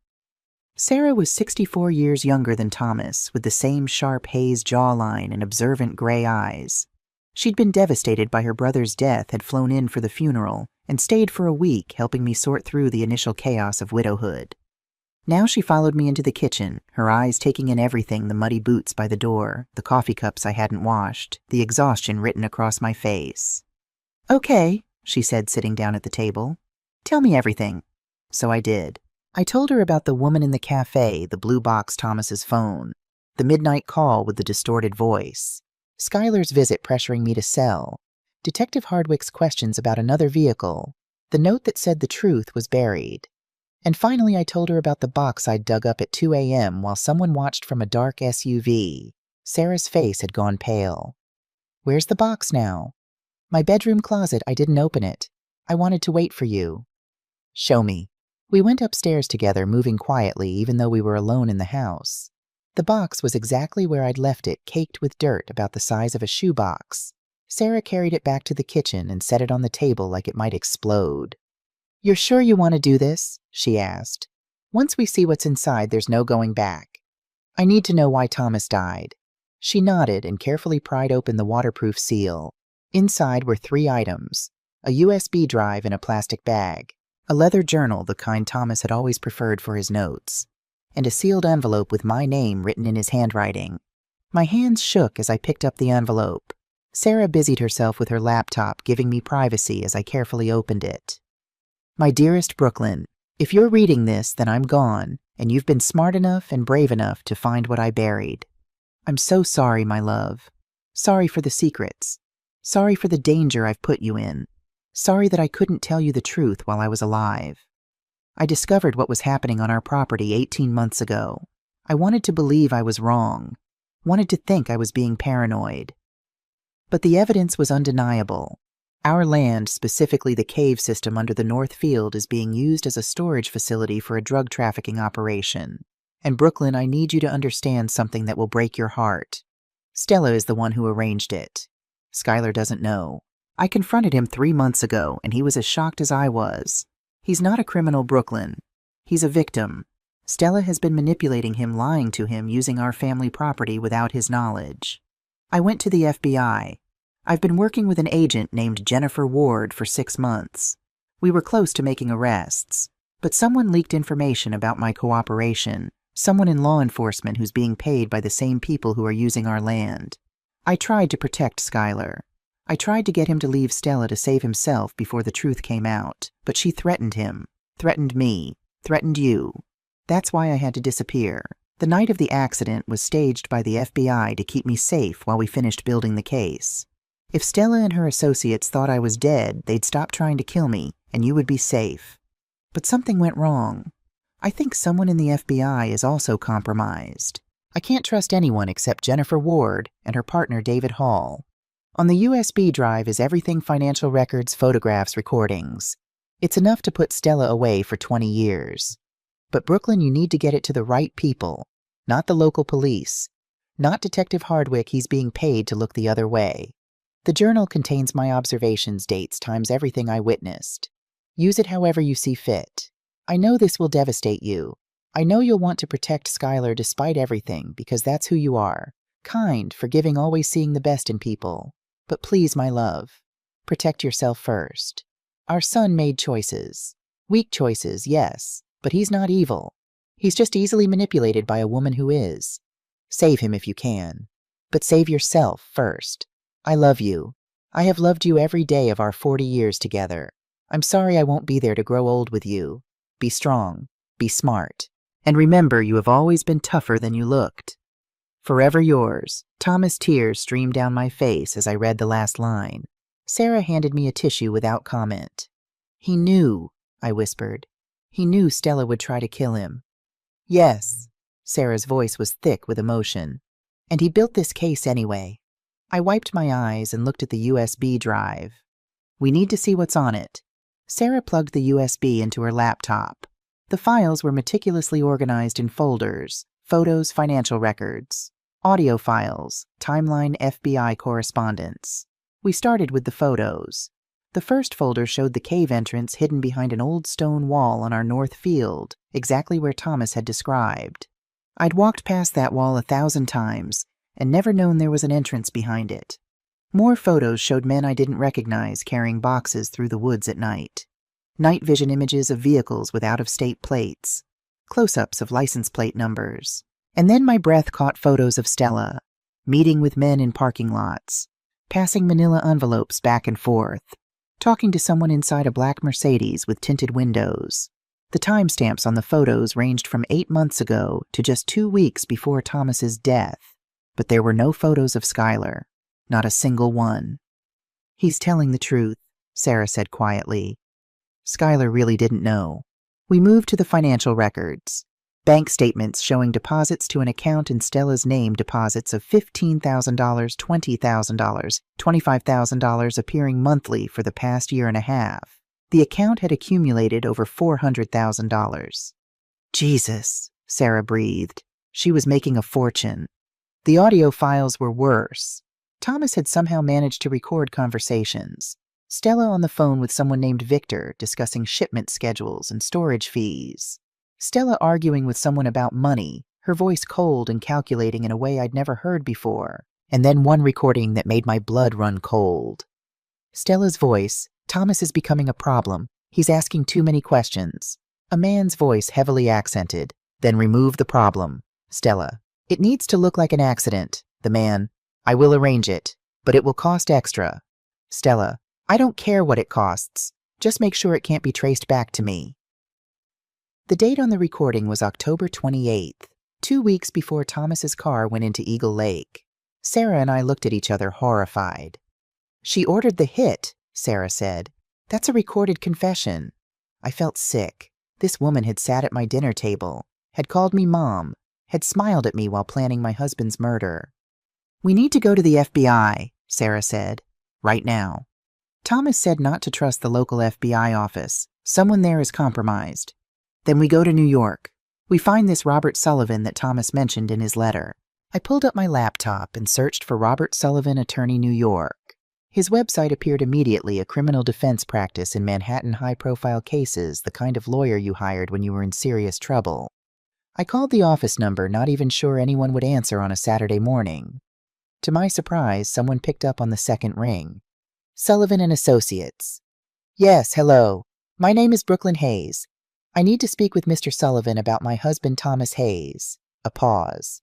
Sarah was 64 years younger than Thomas, with the same sharp haze jawline and observant gray eyes. She'd been devastated by her brother's death, had flown in for the funeral, and stayed for a week, helping me sort through the initial chaos of widowhood. Now she followed me into the kitchen, her eyes taking in everything: the muddy boots by the door, the coffee cups I hadn't washed, the exhaustion written across my face. "Okay," she said, sitting down at the table. "Tell me everything." So I did. I told her about the woman in the cafe, the blue box Thomas's phone, the midnight call with the distorted voice, Skylar's visit pressuring me to sell, Detective Hardwick's questions about another vehicle, the note that said the truth was buried. And finally, I told her about the box I'd dug up at 2 a.m. while someone watched from a dark SUV. Sarah's face had gone pale. "Where's the box now?" "My bedroom closet. I didn't open it. I wanted to wait for you." "Show me." We went upstairs together, moving quietly even though we were alone in the house. The box was exactly where I'd left it, caked with dirt about the size of a shoebox. Sarah carried it back to the kitchen and set it on the table like it might explode. "You're sure you want to do this?" she asked. "Once we see what's inside, there's no going back. I need to know why Thomas died." She nodded and carefully pried open the waterproof seal. Inside were 3 items: a USB drive in a plastic bag, a leather journal, the kind Thomas had always preferred for his notes, and a sealed envelope with my name written in his handwriting. My hands shook as I picked up the envelope. Sarah busied herself with her laptop, giving me privacy as I carefully opened it. "My dearest Brooklyn, if you're reading this, then I'm gone, and you've been smart enough and brave enough to find what I buried. I'm so sorry, my love. Sorry for the secrets. Sorry for the danger I've put you in. Sorry that I couldn't tell you the truth while I was alive. I discovered what was happening on our property 18 months ago. I wanted to believe I was wrong. Wanted to think I was being paranoid. But the evidence was undeniable. Our land, specifically the cave system under the North Field, is being used as a storage facility for a drug trafficking operation. And Brooklyn, I need you to understand something that will break your heart. Stella is the one who arranged it. Skylar doesn't know. I confronted him 3 months ago, and he was as shocked as I was. He's not a criminal, Brooklyn. He's a victim. Stella has been manipulating him, lying to him, using our family property without his knowledge. I went to the FBI. I've been working with an agent named Jennifer Ward for 6 months. We were close to making arrests, but someone leaked information about my cooperation, Someone in law enforcement who's being paid by the same people who are using our land. I tried to protect Skylar. I tried to get him to leave Stella to save himself before the truth came out, but she threatened him, threatened me, threatened you. That's why I had to disappear. The night of the accident was staged by the FBI to keep me safe while we finished building the case. If Stella and her associates thought I was dead, they'd stop trying to kill me, and you would be safe. But something went wrong. I think someone in the FBI is also compromised. I can't trust anyone except Jennifer Ward and her partner David Hall. On the USB drive is everything: financial records, photographs, recordings. It's enough to put Stella away for 20 years. But Brooklyn, you need to get it to the right people, not the local police, not Detective Hardwick. He's being paid to look the other way. The journal contains my observations, dates, times everything I witnessed. Use it however you see fit. I know this will devastate you. I know you'll want to protect Skylar despite everything, because that's who you are. Kind, forgiving, always seeing the best in people. But please, my love, protect yourself first. Our son made choices. Weak choices, yes, but he's not evil. He's just easily manipulated by a woman who is. Save him if you can, but save yourself first. I love you. I have loved you every day of our 40 years together. I'm sorry I won't be there to grow old with you. Be strong, be smart, and remember, you have always been tougher than you looked. Forever yours. Thomas. Tears streamed down my face as I read the last line. Sarah handed me a tissue without comment. He knew, I whispered. He knew Stella would try to kill him. Yes. Sarah's voice was thick with emotion. And he built this case anyway. I wiped my eyes and looked at the USB drive. We need to see what's on it. Sarah plugged the USB into her laptop. The files were meticulously organized in folders: photos, financial records, audio files, timeline, FBI correspondence. We started with the photos. The first folder showed the cave entrance hidden behind an old stone wall on our north field, exactly where Thomas had described. I'd walked past that wall 1,000 times and never known there was an entrance behind it. More photos showed men I didn't recognize carrying boxes through the woods at night. Night vision images of vehicles with out-of-state plates. Close-ups of license plate numbers. And then my breath caught photos of Stella, meeting with men in parking lots, passing manila envelopes back and forth, talking to someone inside a black Mercedes with tinted windows. The timestamps on the photos ranged from 8 months ago to just 2 weeks before Thomas's death, but there were no photos of Skylar, not a single one. He's telling the truth, Sarah said quietly. Skylar really didn't know. We moved to the financial records. Bank statements showing deposits to an account in Stella's name, deposits of $15,000, $20,000, $25,000 appearing monthly for the past year and a half. The account had accumulated over $400,000. Jesus, Sarah breathed. She was making a fortune. The audio files were worse. Thomas had somehow managed to record conversations. Stella on the phone with someone named Victor discussing shipment schedules and storage fees. Stella arguing with someone about money, her voice cold and calculating in a way I'd never heard before. And then one recording that made my blood run cold. Stella's voice: Thomas is becoming a problem. He's asking too many questions. A man's voice heavily accented. Then remove the problem. Stella: it needs to look like an accident. The man: I will arrange it, but it will cost extra. Stella: I don't care what it costs. Just make sure it can't be traced back to me. The date on the recording was October 28th, 2 weeks before Thomas's car went into Eagle Lake. Sarah and I looked at each other horrified. She ordered the hit, Sarah said. That's a recorded confession. I felt sick. This woman had sat at my dinner table, had called me mom, had smiled at me while planning my husband's murder. We need to go to the FBI, Sarah said, right now. Thomas said not to trust the local FBI office. Someone there is compromised. Then we go to New York. We find this Robert Sullivan that Thomas mentioned in his letter. I pulled up my laptop and searched for Robert Sullivan, Attorney, New York. His website appeared immediately: a criminal defense practice in Manhattan, high-profile cases, the kind of lawyer you hired when you were in serious trouble. I called the office number, not even sure anyone would answer on a Saturday morning. To my surprise, someone picked up on the second ring. Sullivan and Associates. Yes, hello. My name is Brooklyn Hayes. I need to speak with Mr. Sullivan about my husband Thomas Hayes. A pause.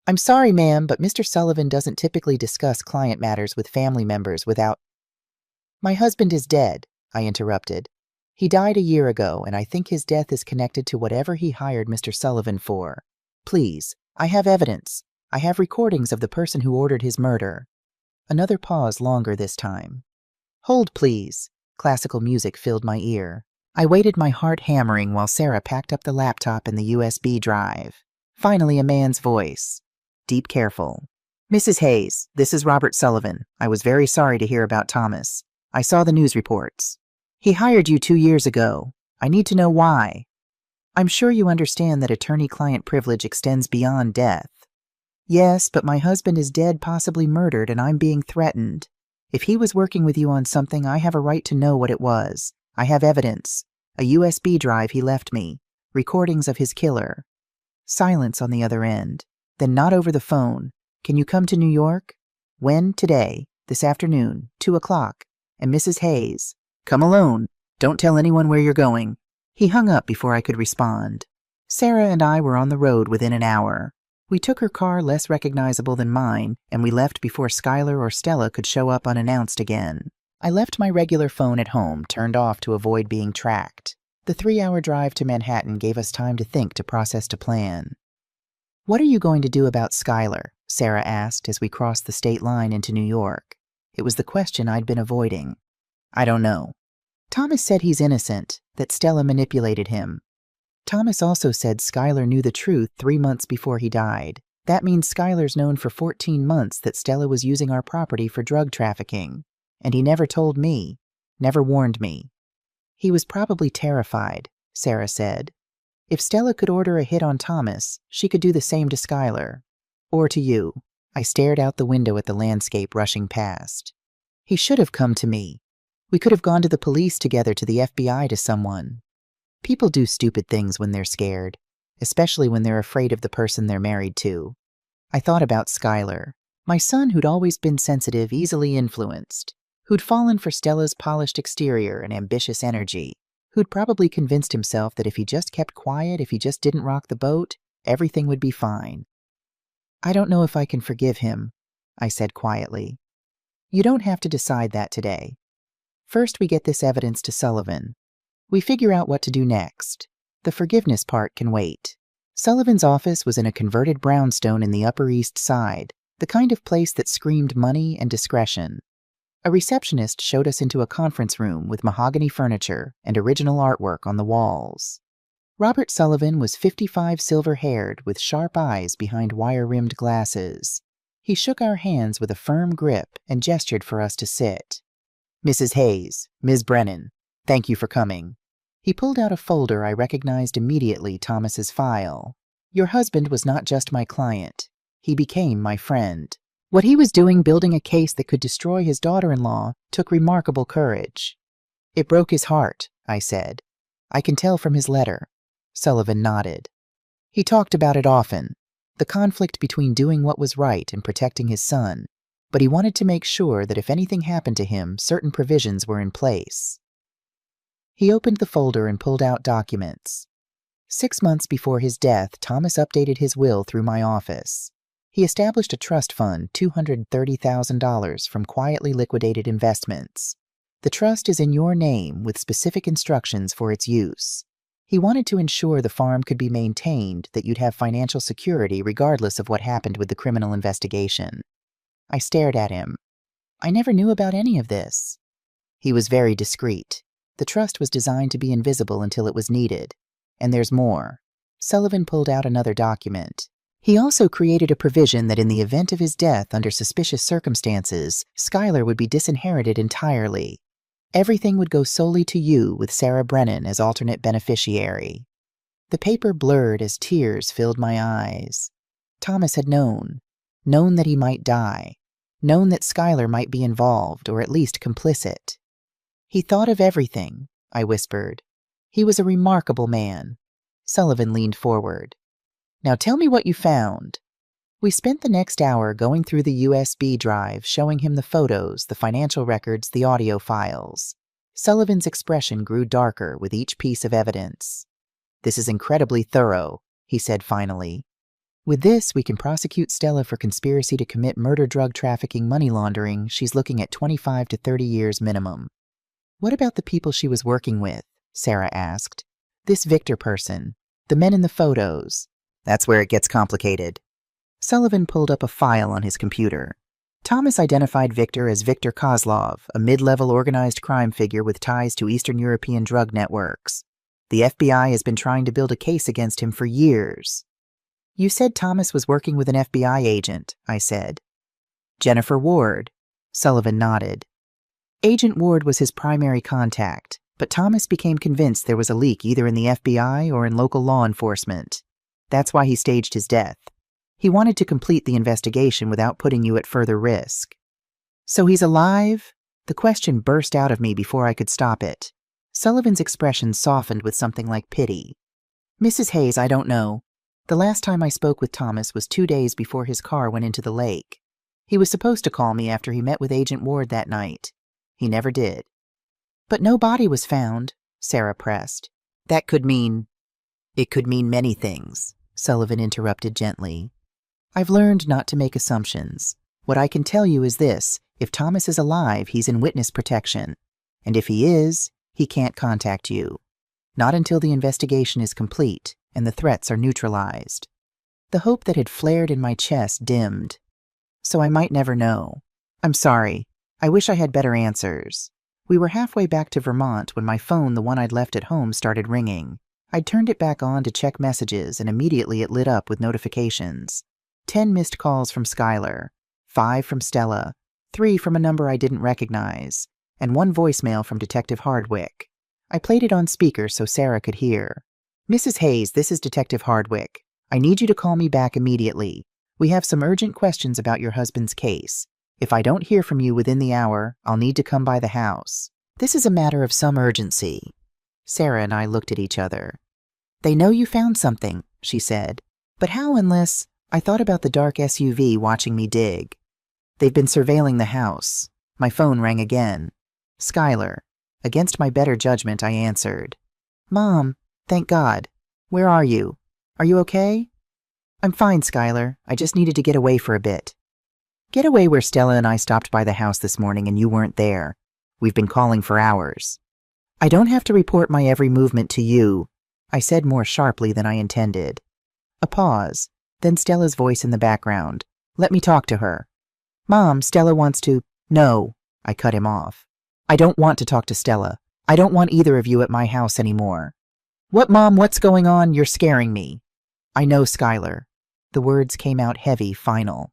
I'm sorry, ma'am, but Mr. Sullivan doesn't typically discuss client matters with family members without— My husband is dead, I interrupted. He died a year ago, and I think his death is connected to whatever he hired Mr. Sullivan for. Please, I have evidence. I have recordings of the person who ordered his murder. Another pause, longer this time. Hold, please. Classical music filled my ear. I waited, my heart hammering, while Sarah packed up the laptop and the USB drive. Finally, a man's voice. Deep, careful. Mrs. Hayes, this is Robert Sullivan. I was very sorry to hear about Thomas. I saw the news reports. He hired you 2 years ago. I need to know why. I'm sure you understand that attorney-client privilege extends beyond death. Yes, but my husband is dead, possibly murdered, and I'm being threatened. If he was working with you on something, I have a right to know what it was. I have evidence. A USB drive he left me. Recordings of his killer. Silence on the other end. Then not over the phone. Can you come to New York? When? Today. This afternoon. 2 o'clock. And Mrs. Hayes. Come alone. Don't tell anyone where you're going. He hung up before I could respond. Sarah and I were on the road within an hour. We took her car, less recognizable than mine, and we left before Skylar or Stella could show up unannounced again. I left my regular phone at home, turned off to avoid being tracked. The 3-hour drive to Manhattan gave us time to think, to process, to plan. What are you going to do about Skylar? Sarah asked as we crossed the state line into New York. It was the question I'd been avoiding. I don't know. Thomas said he's innocent, that Stella manipulated him. Thomas also said Skylar knew the truth 3 months before he died. That means Skylar's known for 14 months that Stella was using our property for drug trafficking. And he never told me, never warned me. He was probably terrified, Sarah said. If Stella could order a hit on Thomas, she could do the same to Skylar. Or to you. I stared out the window at the landscape rushing past. He should have come to me. We could have gone to the police together, to the FBI, to someone. People do stupid things when they're scared, especially when they're afraid of the person they're married to. I thought about Skylar, my son who'd always been sensitive, easily influenced, who'd fallen for Stella's polished exterior and ambitious energy, who'd probably convinced himself that if he just kept quiet, if he just didn't rock the boat, everything would be fine. I don't know if I can forgive him, I said quietly. You don't have to decide that today. First, we get this evidence to Sullivan. We figure out what to do next. The forgiveness part can wait. Sullivan's office was in a converted brownstone in the Upper East Side, the kind of place that screamed money and discretion. A receptionist showed us into a conference room with mahogany furniture and original artwork on the walls. Robert Sullivan was 55, silver-haired, with sharp eyes behind wire-rimmed glasses. He shook our hands with a firm grip and gestured for us to sit. Mrs. Hayes, Ms. Brennan, thank you for coming. He pulled out a folder I recognized immediately, Thomas's file. Your husband was not just my client. He became my friend. What he was doing, building a case that could destroy his daughter-in-law, took remarkable courage. It broke his heart, I said. I can tell from his letter. Sullivan nodded. He talked about it often, the conflict between doing what was right and protecting his son, but he wanted to make sure that if anything happened to him, certain provisions were in place. He opened the folder and pulled out documents. 6 months before his death, Thomas updated his will through my office. He established a trust fund, $230,000 from quietly liquidated investments. The trust is in your name with specific instructions for its use. He wanted to ensure the farm could be maintained, that you'd have financial security regardless of what happened with the criminal investigation. I stared at him. I never knew about any of this. He was very discreet. The trust was designed to be invisible until it was needed. And there's more. Sullivan pulled out another document. He also created a provision that in the event of his death under suspicious circumstances, Skylar would be disinherited entirely. Everything would go solely to you, with Sarah Brennan as alternate beneficiary. The paper blurred as tears filled my eyes. Thomas had known that he might die, known that Skylar might be involved, or at least complicit. He thought of everything, I whispered. He was a remarkable man. Sullivan leaned forward. Now tell me what you found. We spent the next hour going through the USB drive, showing him the photos, the financial records, the audio files. Sullivan's expression grew darker with each piece of evidence. This is incredibly thorough, he said finally. With this, we can prosecute Stella for conspiracy to commit murder, drug trafficking, money laundering. She's looking at 25 to 30 years minimum. What about the people she was working with? Sarah asked. This Victor person, the men in the photos. That's where it gets complicated. Sullivan pulled up a file on his computer. Thomas identified Victor as Viktor Kozlov, a mid-level organized crime figure with ties to Eastern European drug networks. The FBI has been trying to build a case against him for years. You said Thomas was working with an FBI agent, I said. Jennifer Ward. Sullivan nodded. Agent Ward was his primary contact, but Thomas became convinced there was a leak either in the FBI or in local law enforcement. That's why he staged his death. He wanted to complete the investigation without putting you at further risk. So he's alive? The question burst out of me before I could stop it. Sullivan's expression softened with something like pity. Mrs. Hayes, I don't know. The last time I spoke with Thomas was 2 days before his car went into the lake. He was supposed to call me after he met with Agent Ward that night. He never did. But no body was found, Sarah pressed. That could mean... It could mean many things, Sullivan interrupted gently. I've learned not to make assumptions. What I can tell you is this. If Thomas is alive, he's in witness protection. And if he is, he can't contact you. Not until the investigation is complete and the threats are neutralized. The hope that had flared in my chest dimmed. So I might never know. I'm sorry. I wish I had better answers. We were halfway back to Vermont when my phone, the one I'd left at home, started ringing. I'd turned it back on to check messages, and immediately it lit up with notifications. 10 missed calls from Skylar, 5 from Stella, 3 from a number I didn't recognize, and 1 voicemail from Detective Hardwick. I played it on speaker so Sarah could hear. Mrs. Hayes, this is Detective Hardwick. I need you to call me back immediately. We have some urgent questions about your husband's case. If I don't hear from you within the hour, I'll need to come by the house. This is a matter of some urgency. Sarah and I looked at each other. They know you found something, she said. But how unless... I thought about the dark SUV watching me dig. They've been surveilling the house. My phone rang again. Skylar. Against my better judgment, I answered. Mom, thank God. Where are you? Are you okay? I'm fine, Skylar. I just needed to get away for a bit. Get away where Stella and I stopped by the house this morning and you weren't there. We've been calling for hours. I don't have to report my every movement to you, I said more sharply than I intended. A pause. Then Stella's voice in the background. Let me talk to her. Mom, Stella wants to... No, I cut him off. I don't want to talk to Stella. I don't want either of you at my house anymore. What, Mom, what's going on? You're scaring me. I know, Skylar. The words came out heavy, final.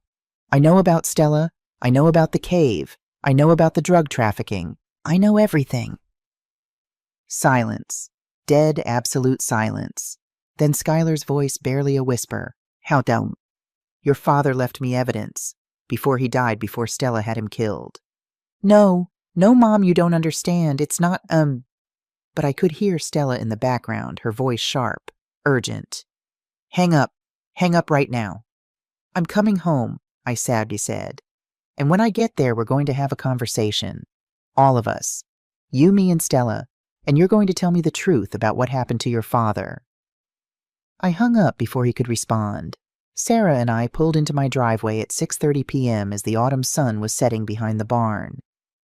I know about Stella. I know about the cave. I know about the drug trafficking. I know everything. Silence. Dead, absolute silence. Then Skylar's voice, barely a whisper. How dumb. Your father left me evidence. Before he died, before Stella had him killed. No, Mom, you don't understand. It's not, But I could hear Stella in the background, her voice sharp, urgent. Hang up right now. I'm coming home, I sadly said. And when I get there, we're going to have a conversation. All of us. You, me, and Stella. And you're going to tell me the truth about what happened to your father. I hung up before he could respond. Sarah and I pulled into my driveway at 6:30 p.m. as the autumn sun was setting behind the barn.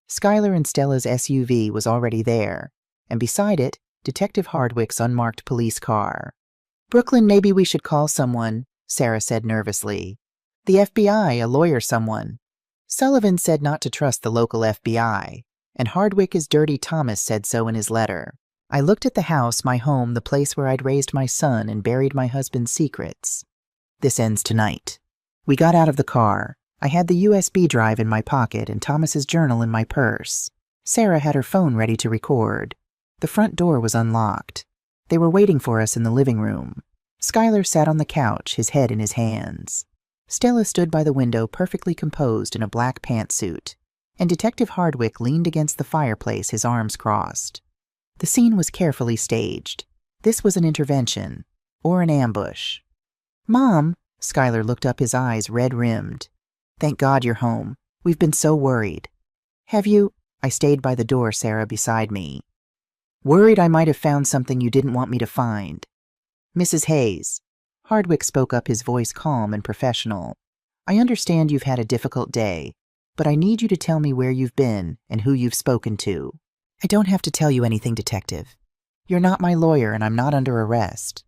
Skylar and Stella's SUV was already there, and beside it, Detective Hardwick's unmarked police car. Brooklyn, maybe we should call someone, Sarah said nervously. The FBI, a lawyer, someone. Sullivan said not to trust the local FBI, and Hardwick is Dirty Thomas said so in his letter. I looked at the house, my home, the place where I'd raised my son and buried my husband's secrets. This ends tonight. We got out of the car. I had the USB drive in my pocket and Thomas's journal in my purse. Sarah had her phone ready to record. The front door was unlocked. They were waiting for us in the living room. Skylar sat on the couch, his head in his hands. Stella stood by the window perfectly composed in a black pantsuit, and Detective Hardwick leaned against the fireplace, his arms crossed. The scene was carefully staged. This was an intervention, or an ambush. Mom, Skylar looked up, his eyes red-rimmed. Thank God you're home. We've been so worried. Have you? I stayed by the door, Sarah beside me. Worried I might have found something you didn't want me to find. Mrs. Hayes. Hardwick spoke up, his voice calm and professional. I understand you've had a difficult day, but I need you to tell me where you've been and who you've spoken to. I don't have to tell you anything, Detective. You're not my lawyer and I'm not under arrest.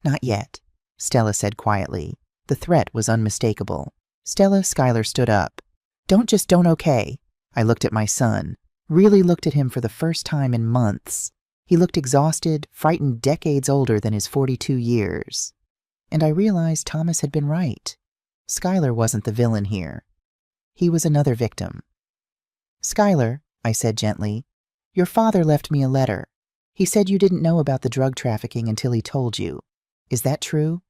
Not yet, Stella said quietly. The threat was unmistakable. Schuyler stood up. Don't, okay. I looked at my son, really looked at him for the first time in months. He looked exhausted, frightened, decades older than his 42 years. And I realized Thomas had been right. Schuyler wasn't the villain here. He was another victim. Schuyler, I said gently, your father left me a letter. He said you didn't know about the drug trafficking until he told you. Is that true?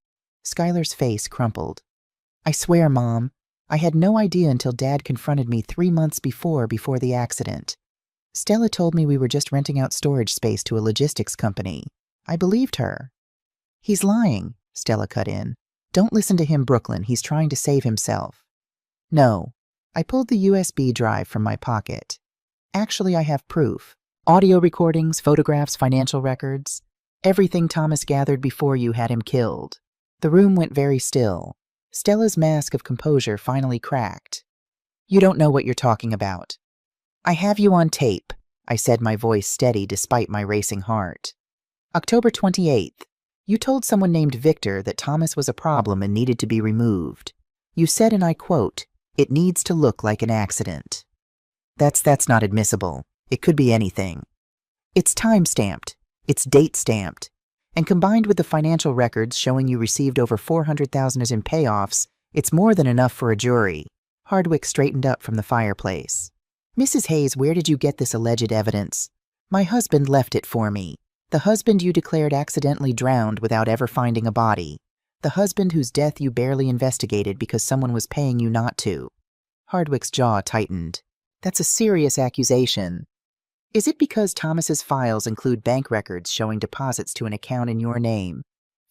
Schuyler's face crumpled. I swear, Mom, I had no idea until Dad confronted me 3 months before the accident. Stella told me we were just renting out storage space to a logistics company. I believed her. He's lying, Stella cut in. Don't listen to him, Brooklyn. He's trying to save himself. No. I pulled the USB drive from my pocket. Actually, I have proof. Audio recordings, photographs, financial records. Everything Thomas gathered before you had him killed. The room went very still. Stella's mask of composure finally cracked. You don't know what you're talking about. I have you on tape, I said, my voice steady despite my racing heart. October 28th. You told someone named Victor that Thomas was a problem and needed to be removed. You said, and I quote, "It needs to look like an accident." That's not admissible. It could be anything. It's time-stamped. It's date-stamped. And combined with the financial records showing you received over $400,000 in payoffs, it's more than enough for a jury. Hardwick straightened up from the fireplace. Mrs. Hayes, where did you get this alleged evidence? My husband left it for me. The husband you declared accidentally drowned without ever finding a body. The husband whose death you barely investigated because someone was paying you not to. Hardwick's jaw tightened. That's a serious accusation. Is it because Thomas's files include bank records showing deposits to an account in your name?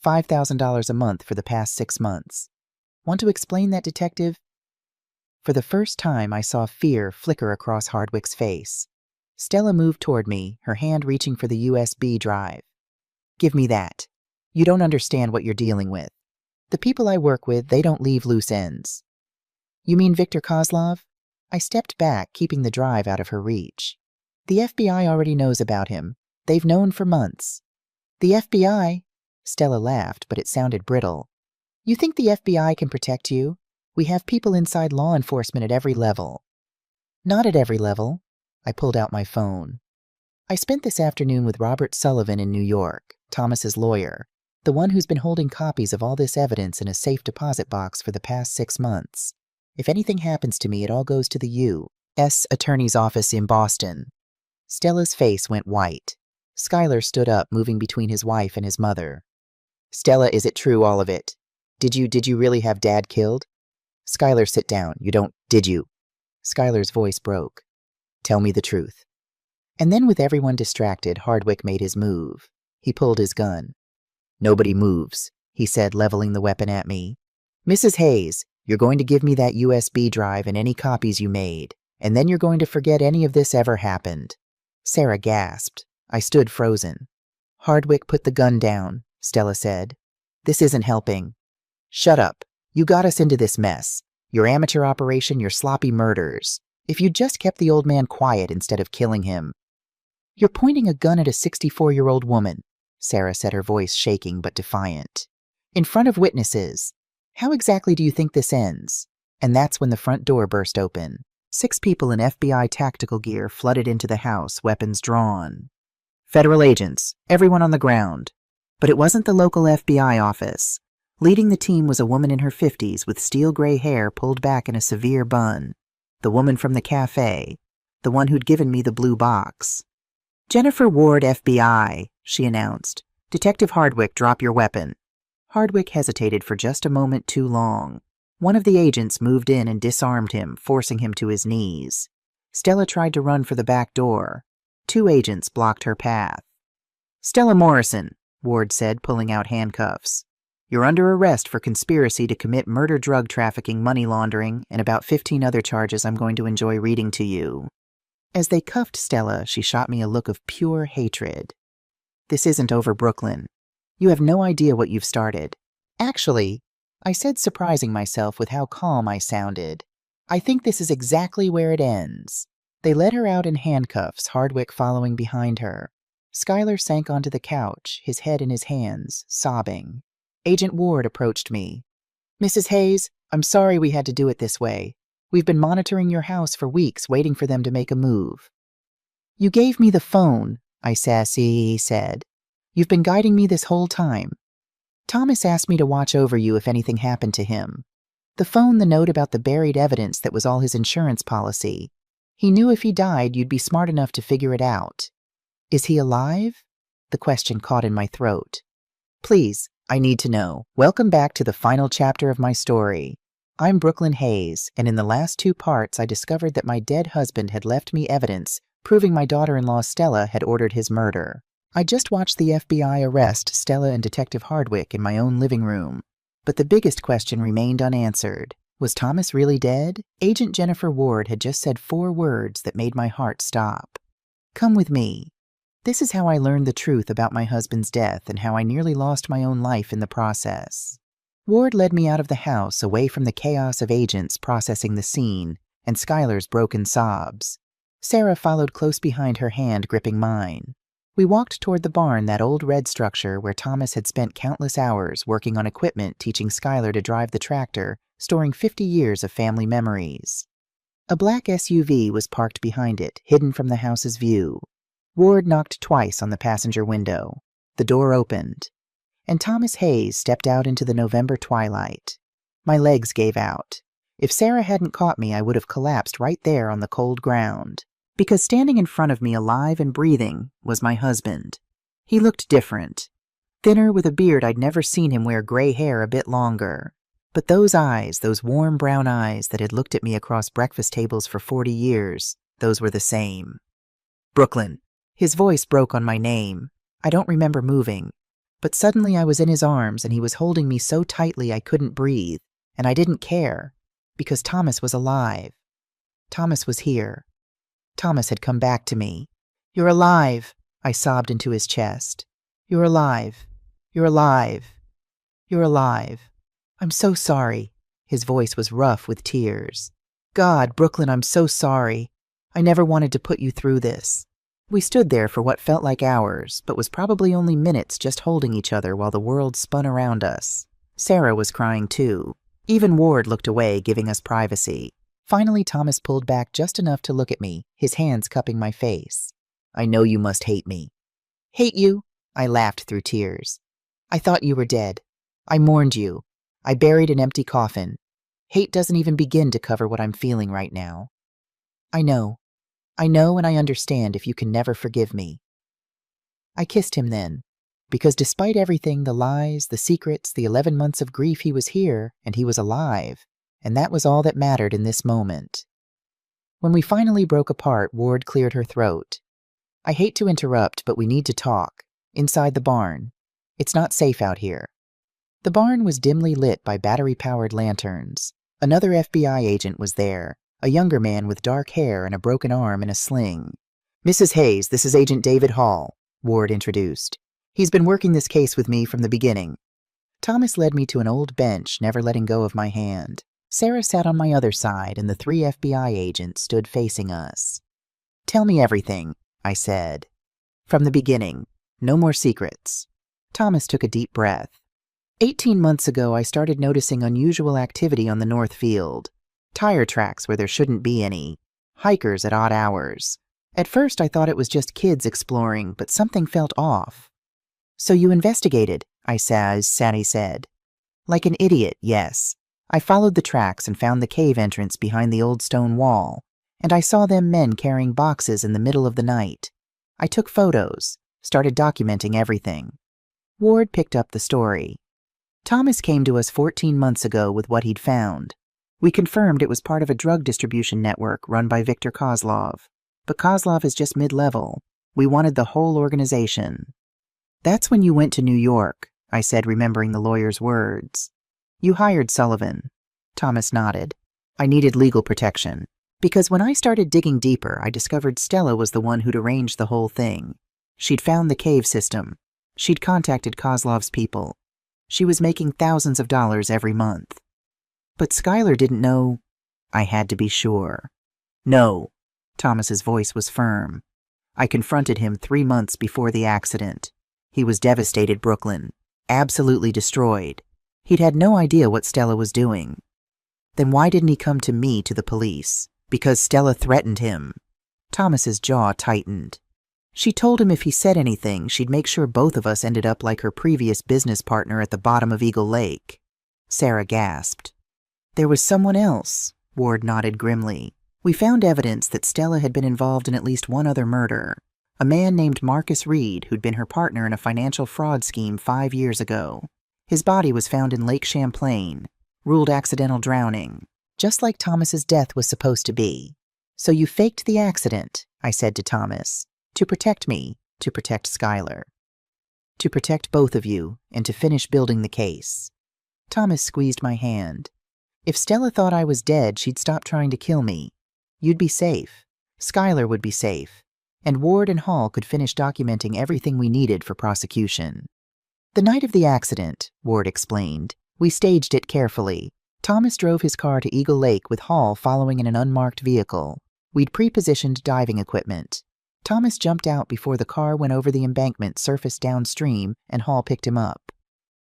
$5,000 a month for the past 6 months. Want to explain that, Detective? For the first time, I saw fear flicker across Hardwick's face. Stella moved toward me, her hand reaching for the USB drive. Give me that. You don't understand what you're dealing with. The people I work with, they don't leave loose ends. You mean Victor Kozlov? I stepped back, keeping the drive out of her reach. The FBI already knows about him. They've known for months. The FBI? Stella laughed, but it sounded brittle. You think the FBI can protect you? We have people inside law enforcement at every level. Not at every level. I pulled out my phone. I spent this afternoon with Robert Sullivan in New York, Thomas's lawyer, the one who's been holding copies of all this evidence in a safe deposit box for the past 6 months. If anything happens to me, it all goes to the U.S. Attorney's Office in Boston. Stella's face went white. Schuyler stood up, moving between his wife and his mother. Stella, is it true, all of it? Did you really have Dad killed? Schuyler, sit down. Did you? Schuyler's voice broke. Tell me the truth. And then, with everyone distracted, Hardwick made his move. He pulled his gun. Nobody moves, he said, leveling the weapon at me. Mrs. Hayes, you're going to give me that USB drive and any copies you made, and then you're going to forget any of this ever happened. Sarah gasped. I stood frozen. Hardwick, put the gun down, Stella said. This isn't helping. Shut up. You got us into this mess. Your amateur operation, your sloppy murders. If you'd just kept the old man quiet instead of killing him. You're pointing a gun at a 64-year-old woman, Sarah said, her voice shaking but defiant. In front of witnesses. How exactly do you think this ends? And that's when the front door burst open. 6 people in FBI tactical gear flooded into the house, weapons drawn. Federal agents, everyone on the ground. But it wasn't the local FBI office. Leading the team was a woman in her 50s with steel gray hair pulled back in a severe bun. The woman from the Café, the one who'd given me the blue box. Jennifer Ward, FBI, she announced. Detective Hardwick, drop your weapon. Hardwick hesitated for just a moment too long. One of the agents moved in and disarmed him, forcing him to his knees. Stella tried to run for the back door. 2 agents blocked her path. Stella Morrison, Ward said, pulling out handcuffs. You're under arrest for conspiracy to commit murder, drug trafficking, money laundering, and about 15 other charges I'm going to enjoy reading to you. As they cuffed Stella, she shot me a look of pure hatred. This isn't over, Brooklyn. You have no idea what you've started. Actually, I said, surprising myself with how calm I sounded, I think this is exactly where it ends. They led her out in handcuffs, Hardwick following behind her. Schuyler sank onto the couch, his head in his hands, sobbing. Agent Ward approached me. Mrs. Hayes, I'm sorry we had to do it this way. We've been monitoring your house for weeks, waiting for them to make a move. You gave me the phone, I sassy said. You've been guiding me this whole time. Thomas asked me to watch over you if anything happened to him. The phone, the note about the buried evidence that was all his insurance policy. He knew if he died, you'd be smart enough to figure it out. Is he alive? The question caught in my throat. Please, I need to know. Welcome back to the final chapter of my story. I'm Brooklyn Hayes, and in the last 2 parts I discovered that my dead husband had left me evidence proving my daughter-in-law Stella had ordered his murder. I just watched the FBI arrest Stella and Detective Hardwick in my own living room. But the biggest question remained unanswered. Was Thomas really dead? Agent Jennifer Ward had just said 4 words that made my heart stop. Come with me. This is how I learned the truth about my husband's death and how I nearly lost my own life in the process. Ward led me out of the house, away from the chaos of agents processing the scene and Schuyler's broken sobs. Sarah followed close behind, her hand gripping mine. We walked toward the barn, that old red structure where Thomas had spent countless hours working on equipment, teaching Schuyler to drive the tractor, storing 50 years of family memories. A black SUV was parked behind it, hidden from the house's view. Ward knocked twice on the passenger window. The door opened, and Thomas Hayes stepped out into the November twilight. My legs gave out. If Sarah hadn't caught me, I would have collapsed right there on the cold ground. Because standing in front of me, alive and breathing, was my husband. He looked different. Thinner, with a beard. I'd never seen him wear gray hair a bit longer. But those eyes, those warm brown eyes that had looked at me across breakfast tables for 40 years, those were the same. Brooklyn. His voice broke on my name. I don't remember moving. But suddenly I was in his arms and he was holding me so tightly I couldn't breathe. And I didn't care. Because Thomas was alive. Thomas was here. Thomas had come back to me. You're alive, I sobbed into his chest. You're alive. You're alive. You're alive. I'm so sorry. His voice was rough with tears. God, Brooklyn, I'm so sorry. I never wanted to put you through this. We stood there for what felt like hours, but was probably only minutes, just holding each other while the world spun around us. Sarah was crying too. Even Ward looked away, giving us privacy. Finally, Thomas pulled back just enough to look at me, his hands cupping my face. I know you must hate me. Hate you? I laughed through tears. I thought you were dead. I mourned you. I buried an empty coffin. Hate doesn't even begin to cover what I'm feeling right now. I know. I know and I understand if you can never forgive me. I kissed him then, because despite everything, the lies, the secrets, the 11 months of grief, he was here and he was alive. And that was all that mattered in this moment. When we finally broke apart, Ward cleared her throat. I hate to interrupt, but we need to talk. Inside the barn. It's not safe out here. The barn was dimly lit by battery-powered lanterns. Another FBI agent was there, a younger man with dark hair and a broken arm in a sling. Mrs. Hayes, this is Agent David Hall, Ward introduced. He's been working this case with me from the beginning. Thomas led me to an old bench, never letting go of my hand. Sarah sat on my other side, and the 3 FBI agents stood facing us. Tell me everything, I said. From the beginning. No more secrets. Thomas took a deep breath. 18 months ago, I started noticing unusual activity on the North Field. Tire tracks where there shouldn't be any. Hikers at odd hours. At first, I thought it was just kids exploring, but something felt off. So you investigated, I Sadie said. Like an idiot, yes. I followed the tracks and found the cave entrance behind the old stone wall, and I saw them men carrying boxes in the middle of the night. I took photos, started documenting everything. Ward picked up the story. Thomas came to us 14 months ago with what he'd found. We confirmed it was part of a drug distribution network run by Viktor Kozlov. But Kozlov is just mid-level. We wanted the whole organization. That's when you went to New York, I said, remembering the lawyer's words. You hired Sullivan. Thomas nodded. I needed legal protection. Because when I started digging deeper, I discovered Stella was the one who'd arranged the whole thing. She'd found the cave system. She'd contacted Kozlov's people. She was making thousands of dollars every month. But Skylar didn't know. I had to be sure. No. Thomas's voice was firm. I confronted him 3 months before the accident. He was devastated, Brooklyn. Absolutely destroyed. He'd had no idea what Stella was doing. Then why didn't he come to me, to the police? Because Stella threatened him. Thomas's jaw tightened. She told him if he said anything, she'd make sure both of us ended up like her previous business partner at the bottom of Eagle Lake. Sarah gasped. There was someone else, Ward nodded grimly. We found evidence that Stella had been involved in at least one other murder. A man named Marcus Reed, who'd been her partner in a financial fraud scheme 5 years ago. His body was found in Lake Champlain, ruled accidental drowning, just like Thomas's death was supposed to be. So you faked the accident, I said to Thomas. To protect me, to protect Skylar. To protect both of you, and to finish building the case. Thomas squeezed my hand. If Stella thought I was dead, she'd stop trying to kill me. You'd be safe. Skylar would be safe. And Ward and Hall could finish documenting everything we needed for prosecution. The night of the accident, Ward explained, we staged it carefully. Thomas drove his car to Eagle Lake with Hall following in an unmarked vehicle. We'd pre-positioned diving equipment. Thomas jumped out before the car went over the embankment surfaced downstream, and Hall picked him up.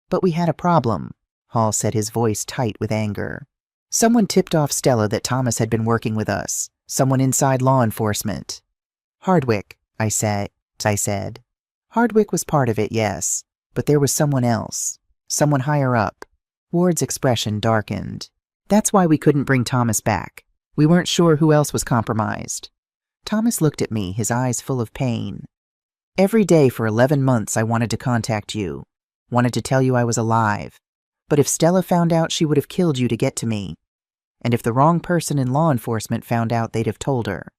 But we had a problem, Hall said, his voice tight with anger. Someone tipped off Stella that Thomas had been working with us. Someone inside law enforcement. Hardwick, I said. Hardwick was part of it, yes. But there was someone else. Someone higher up. Ward's expression darkened. That's why we couldn't bring Thomas back. We weren't sure who else was compromised. Thomas looked at me, his eyes full of pain. Every day for 11 months I wanted to contact you. Wanted to tell you I was alive. But if Stella found out, she would have killed you to get to me. And if the wrong person in law enforcement found out, they'd have told her.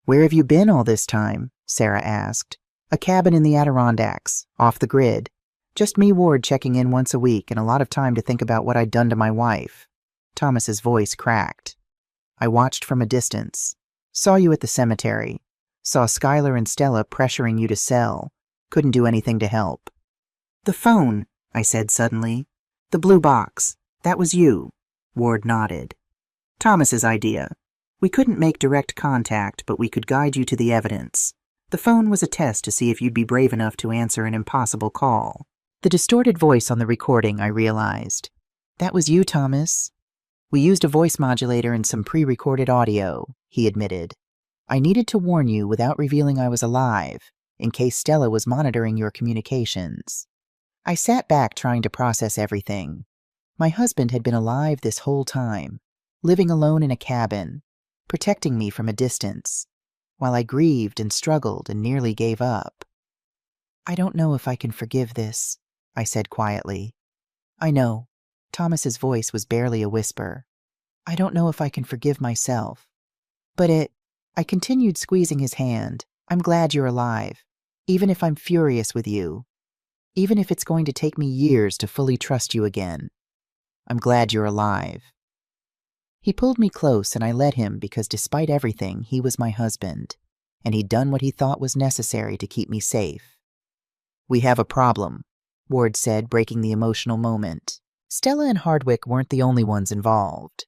Where have you been all this time? Sarah asked. A cabin in the Adirondacks, off the grid. Just me, Ward, checking in once a week, and a lot of time to think about what I'd done to my wife. Thomas's voice cracked. I watched from a distance. Saw you at the cemetery. Saw Skylar and Stella pressuring you to sell. Couldn't do anything to help. The phone, I said suddenly. The blue box. That was you. Ward nodded. Thomas's idea. We couldn't make direct contact, but we could guide you to the evidence. The phone was a test to see if you'd be brave enough to answer an impossible call. The distorted voice on the recording, I realized. That was you, Thomas. We used a voice modulator and some pre-recorded audio, he admitted. I needed to warn you without revealing I was alive, in case Stella was monitoring your communications. I sat back trying to process everything. My husband had been alive this whole time, living alone in a cabin, protecting me from a distance, while I grieved and struggled and nearly gave up. I don't know if I can forgive this, I said quietly. I know. Thomas's voice was barely a whisper. I don't know if I can forgive myself. But I continued squeezing his hand. I'm glad you're alive, even if I'm furious with you. Even if it's going to take me years to fully trust you again. I'm glad you're alive. He pulled me close and I let him because despite everything, he was my husband, and he'd done what he thought was necessary to keep me safe. We have a problem, Ward said, breaking the emotional moment. Stella and Hardwick weren't the only ones involved.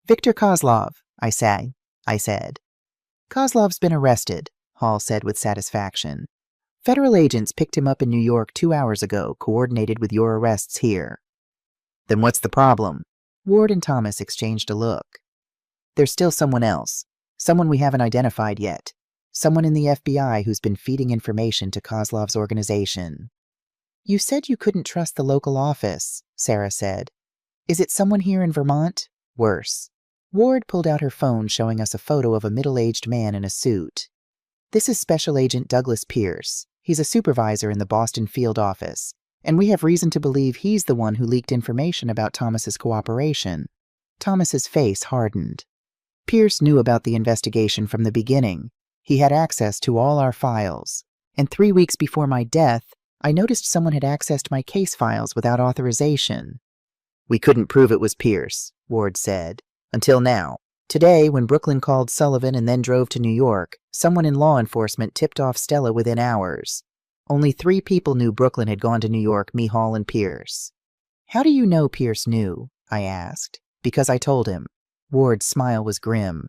Victor Kozlov, I said. Kozlov's been arrested, Hall said with satisfaction. Federal agents picked him up in New York 2 hours ago, coordinated with your arrests here. Then what's the problem? Ward and Thomas exchanged a look. There's still someone else. Someone we haven't identified yet. Someone in the FBI who's been feeding information to Kozlov's organization. You said you couldn't trust the local office, Sarah said. Is it someone here in Vermont? Worse. Ward pulled out her phone, showing us a photo of a middle-aged man in a suit. This is Special Agent Douglas Pierce. He's a supervisor in the Boston field office, and we have reason to believe he's the one who leaked information about Thomas's cooperation. Thomas's face hardened. Pierce knew about the investigation from the beginning. He had access to all our files. And 3 weeks before my death, I noticed someone had accessed my case files without authorization. We couldn't prove it was Pierce, Ward said. Until now. Today, when Brooklyn called Sullivan and then drove to New York, someone in law enforcement tipped off Stella within hours. Only 3 people knew Brooklyn had gone to New York, me, Hall, and Pierce. How do you know Pierce knew? I asked. Because I told him. Ward's smile was grim.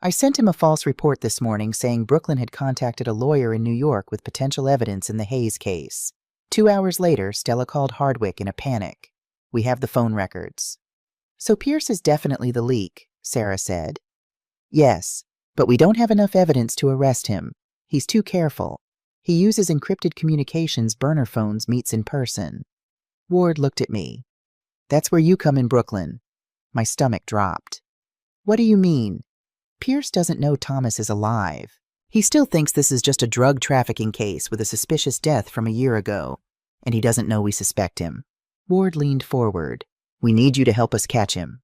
I sent him a false report this morning saying Brooklyn had contacted a lawyer in New York with potential evidence in the Hayes case. 2 hours later, Stella called Hardwick in a panic. We have the phone records. So Pierce is definitely the leak, Sarah said. Yes, but we don't have enough evidence to arrest him. He's too careful. He uses encrypted communications burner phones meets in person. Ward looked at me. That's where you come in, Brooklyn. My stomach dropped. What do you mean? Pierce doesn't know Thomas is alive. He still thinks this is just a drug trafficking case with a suspicious death from a year ago, and he doesn't know we suspect him. Ward leaned forward. We need you to help us catch him.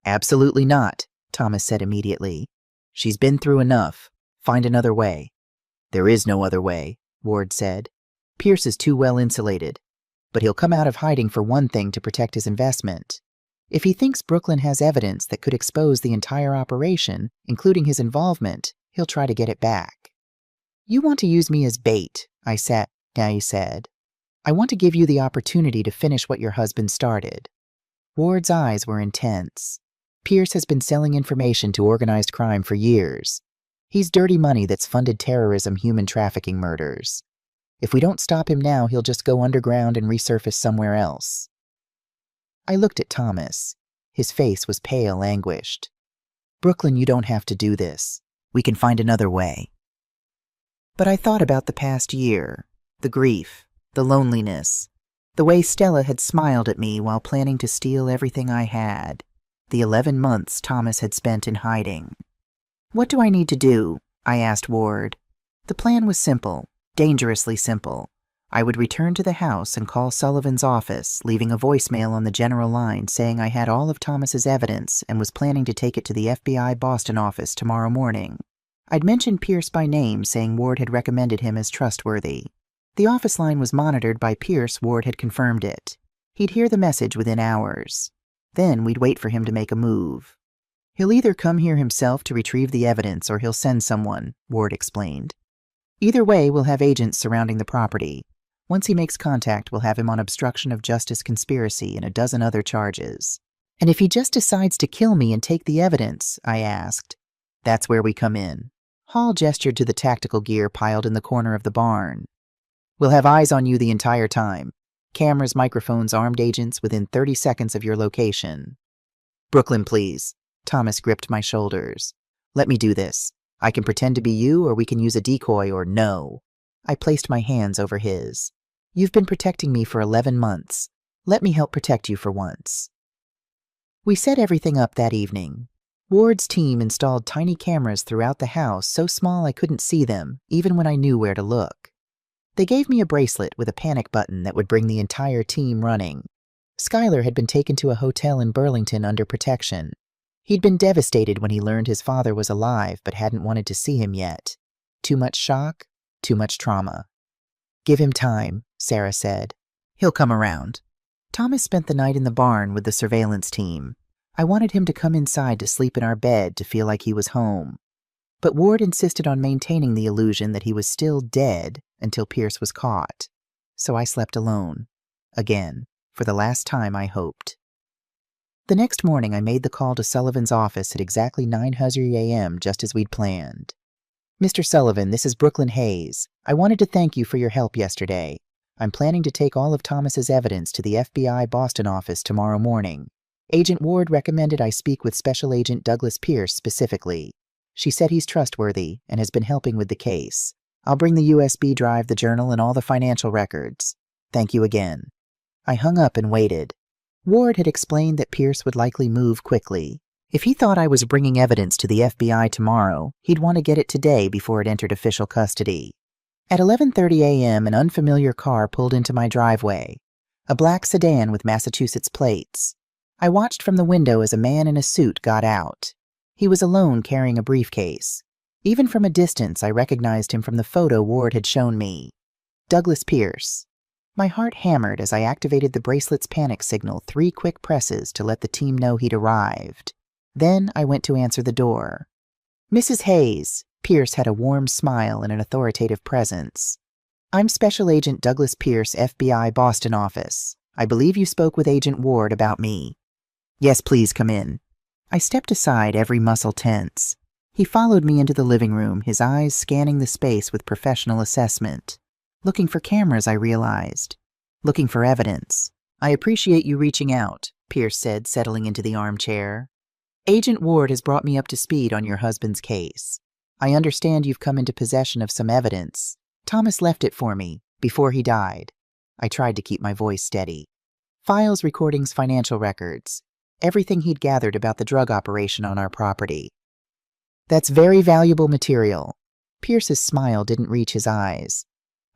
Absolutely not, Thomas said immediately. She's been through enough. Find another way. There is no other way, Ward said. Pierce is too well insulated, but he'll come out of hiding for one thing to protect his investment. If he thinks Brooklyn has evidence that could expose the entire operation, including his involvement, he'll try to get it back. You want to use me as bait, I said. I want to give you the opportunity to finish what your husband started. Ward's eyes were intense. Pierce has been selling information to organized crime for years. He's dirty money that's funded terrorism, human trafficking murders. If we don't stop him now, he'll just go underground and resurface somewhere else. I looked at Thomas. His face was pale, anguished. Brooklyn, you don't have to do this. We can find another way. But I thought about the past year, the grief, the loneliness, the way Stella had smiled at me while planning to steal everything I had, the 11 months Thomas had spent in hiding. What do I need to do? I asked Ward. The plan was simple, dangerously simple. I would return to the house and call Sullivan's office, leaving a voicemail on the general line saying I had all of Thomas's evidence and was planning to take it to the FBI Boston office tomorrow morning. I'd mentioned Pierce by name, saying Ward had recommended him as trustworthy. The office line was monitored by Pierce. Ward had confirmed it. He'd hear the message within hours. Then we'd wait for him to make a move. He'll either come here himself to retrieve the evidence or he'll send someone, Ward explained. Either way, we'll have agents surrounding the property. Once he makes contact, we'll have him on obstruction of justice, conspiracy, and a dozen other charges. And if he just decides to kill me and take the evidence, I asked. That's where we come in. Hall gestured to the tactical gear piled in the corner of the barn. We'll have eyes on you the entire time. Cameras, microphones, armed agents within 30 seconds of your location. Brooklyn, please. Thomas gripped my shoulders. Let me do this. I can pretend to be you, or we can use a decoy, or no. I placed my hands over his. You've been protecting me for 11 months. Let me help protect you for once. We set everything up that evening. Ward's team installed tiny cameras throughout the house, so small I couldn't see them, even when I knew where to look. They gave me a bracelet with a panic button that would bring the entire team running. Skylar had been taken to a hotel in Burlington under protection. He'd been devastated when he learned his father was alive but hadn't wanted to see him yet. Too much shock, too much trauma. Give him time, Sarah said. He'll come around. Thomas spent the night in the barn with the surveillance team. I wanted him to come inside to sleep in our bed to feel like he was home. But Ward insisted on maintaining the illusion that he was still dead until Pierce was caught. So I slept alone. Again, for the last time, I hoped. The next morning, I made the call to Sullivan's office at exactly 9:00 a.m., just as we'd planned. Mr. Sullivan, this is Brooklyn Hayes. I wanted to thank you for your help yesterday. I'm planning to take all of Thomas's evidence to the FBI Boston office tomorrow morning. Agent Ward recommended I speak with Special Agent Douglas Pierce specifically. She said he's trustworthy and has been helping with the case. I'll bring the USB drive, the journal, and all the financial records. Thank you again. I hung up and waited. Ward had explained that Pierce would likely move quickly. If he thought I was bringing evidence to the FBI tomorrow, he'd want to get it today before it entered official custody. At 11:30 a.m., an unfamiliar car pulled into my driveway. A black sedan with Massachusetts plates. I watched from the window as a man in a suit got out. He was alone, carrying a briefcase. Even from a distance, I recognized him from the photo Ward had shown me. Douglas Pierce. My heart hammered as I activated the bracelet's panic signal 3 quick presses to let the team know he'd arrived. Then I went to answer the door. Mrs. Hayes. Pierce had a warm smile and an authoritative presence. I'm Special Agent Douglas Pierce, FBI, Boston office. I believe you spoke with Agent Ward about me. Yes, please come in. I stepped aside, every muscle tense. He followed me into the living room, his eyes scanning the space with professional assessment. Looking for cameras, I realized. Looking for evidence. I appreciate you reaching out, Pierce said, settling into the armchair. Agent Ward has brought me up to speed on your husband's case. I understand you've come into possession of some evidence. Thomas left it for me, before he died. I tried to keep my voice steady. Files, recordings, financial records. Everything he'd gathered about the drug operation on our property. That's very valuable material. Pierce's smile didn't reach his eyes.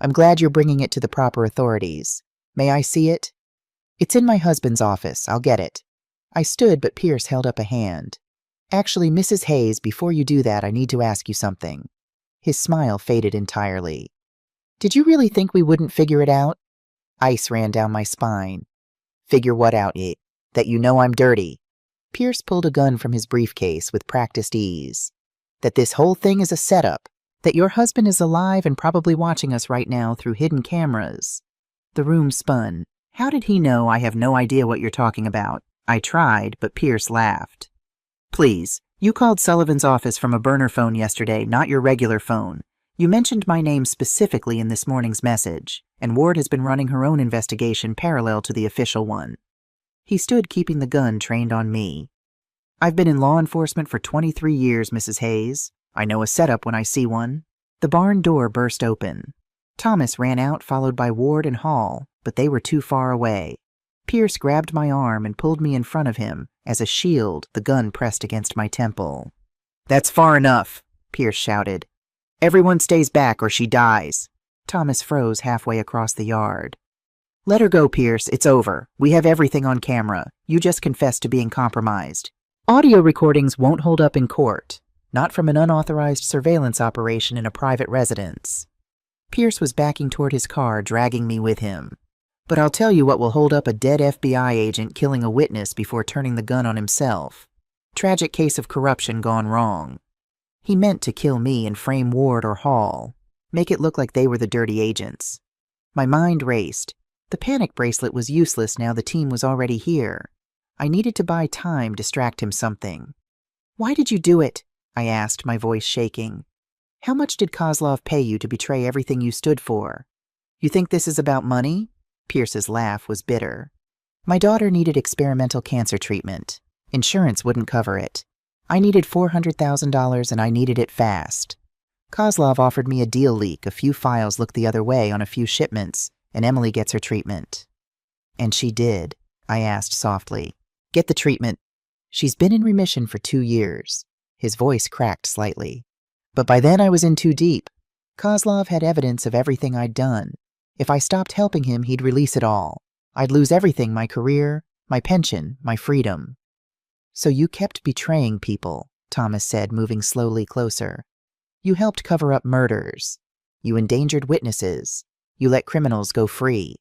I'm glad you're bringing it to the proper authorities. May I see it? It's in my husband's office. I'll get it. I stood, but Pierce held up a hand. Actually, Mrs. Hayes, before you do that, I need to ask you something. His smile faded entirely. Did you really think we wouldn't figure it out? Ice ran down my spine. Figure what out, that you know I'm dirty. Pierce pulled a gun from his briefcase with practiced ease. That this whole thing is a setup. That your husband is alive and probably watching us right now through hidden cameras. The room spun. How did he know I have no idea what you're talking about? I tried, but Pierce laughed. Please, you called Sullivan's office from a burner phone yesterday, not your regular phone. You mentioned my name specifically in this morning's message, and Ward has been running her own investigation parallel to the official one. He stood, keeping the gun trained on me. I've been in law enforcement for 23 years, Mrs. Hayes. I know a setup when I see one. The barn door burst open. Thomas ran out, followed by Ward and Hall, but they were too far away. Pierce grabbed my arm and pulled me in front of him, as a shield, the gun pressed against my temple. That's far enough, Pierce shouted. Everyone stays back or she dies. Thomas froze halfway across the yard. Let her go, Pierce. It's over. We have everything on camera. You just confessed to being compromised. Audio recordings won't hold up in court. Not from an unauthorized surveillance operation in a private residence. Pierce was backing toward his car, dragging me with him. But I'll tell you what will hold up a dead FBI agent killing a witness before turning the gun on himself. Tragic case of corruption gone wrong. He meant to kill me and frame Ward or Hall. Make it look like they were the dirty agents. My mind raced. The panic bracelet was useless now the team was already here. I needed to buy time, distract him something. Why did you do it? I asked, my voice shaking. How much did Kozlov pay you to betray everything you stood for? You think this is about money? Pierce's laugh was bitter. My daughter needed experimental cancer treatment. Insurance wouldn't cover it. I needed $400,000 and I needed it fast. Kozlov offered me a deal leak, a few files looked the other way on a few shipments, and Emily gets her treatment. And she did, I asked softly. Get the treatment. She's been in remission for 2 years. His voice cracked slightly. But by then I was in too deep. Kozlov had evidence of everything I'd done. If I stopped helping him, he'd release it all. I'd lose everything, my career, my pension, my freedom. So you kept betraying people, Thomas said, moving slowly closer. You helped cover up murders. You endangered witnesses. You let criminals go free.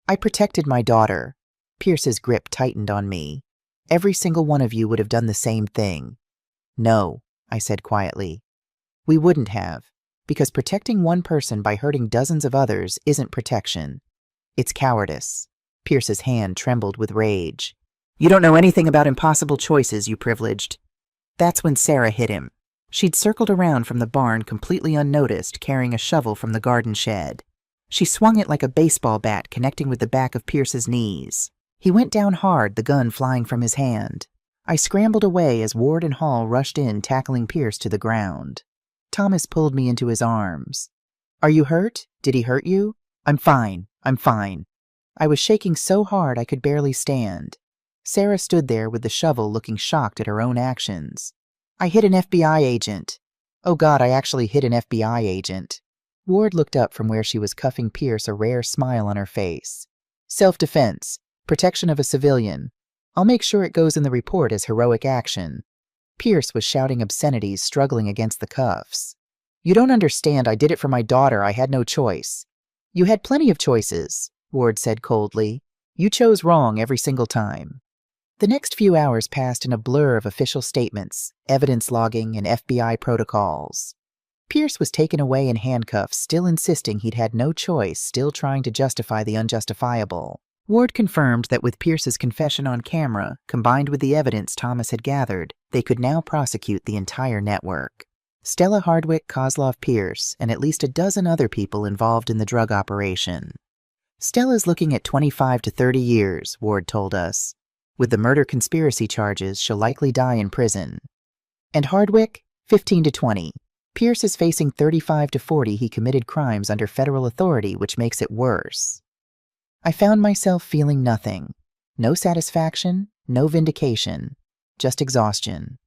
I protected my daughter. Pierce's grip tightened on me. Every single one of you would have done the same thing. No, I said quietly. We wouldn't have, because protecting one person by hurting dozens of others isn't protection. It's cowardice. Pierce's hand trembled with rage. You don't know anything about impossible choices, you privileged. That's when Sarah hit him. She'd circled around from the barn completely unnoticed, carrying a shovel from the garden shed. She swung it like a baseball bat, connecting with the back of Pierce's knees. He went down hard, the gun flying from his hand. I scrambled away as Ward and Hall rushed in, tackling Pierce to the ground. Thomas pulled me into his arms. Are you hurt? Did he hurt you? I'm fine. I'm fine. I was shaking so hard I could barely stand. Sarah stood there with the shovel, looking shocked at her own actions. I hit an FBI agent. Oh God, I actually hit an FBI agent. Ward looked up from where she was cuffing Pierce, a rare smile on her face. Self-defense. Protection of a civilian. I'll make sure it goes in the report as heroic action. Pierce was shouting obscenities, struggling against the cuffs. You don't understand. I did it for my daughter. I had no choice. You had plenty of choices, Ward said coldly. You chose wrong every single time. The next few hours passed in a blur of official statements, evidence logging, and FBI protocols. Pierce was taken away in handcuffs, still insisting he'd had no choice, still trying to justify the unjustifiable. Ward confirmed that with Pierce's confession on camera, combined with the evidence Thomas had gathered, they could now prosecute the entire network. Stella Hardwick, Kozlov Pierce, and at least a dozen other people involved in the drug operation. Stella's looking at 25 to 30 years, Ward told us. With the murder conspiracy charges, she'll likely die in prison. And Hardwick, 15 to 20. Pierce is facing 35 to 40. He committed crimes under federal authority, which makes it worse. I found myself feeling nothing. No satisfaction, no vindication, just exhaustion.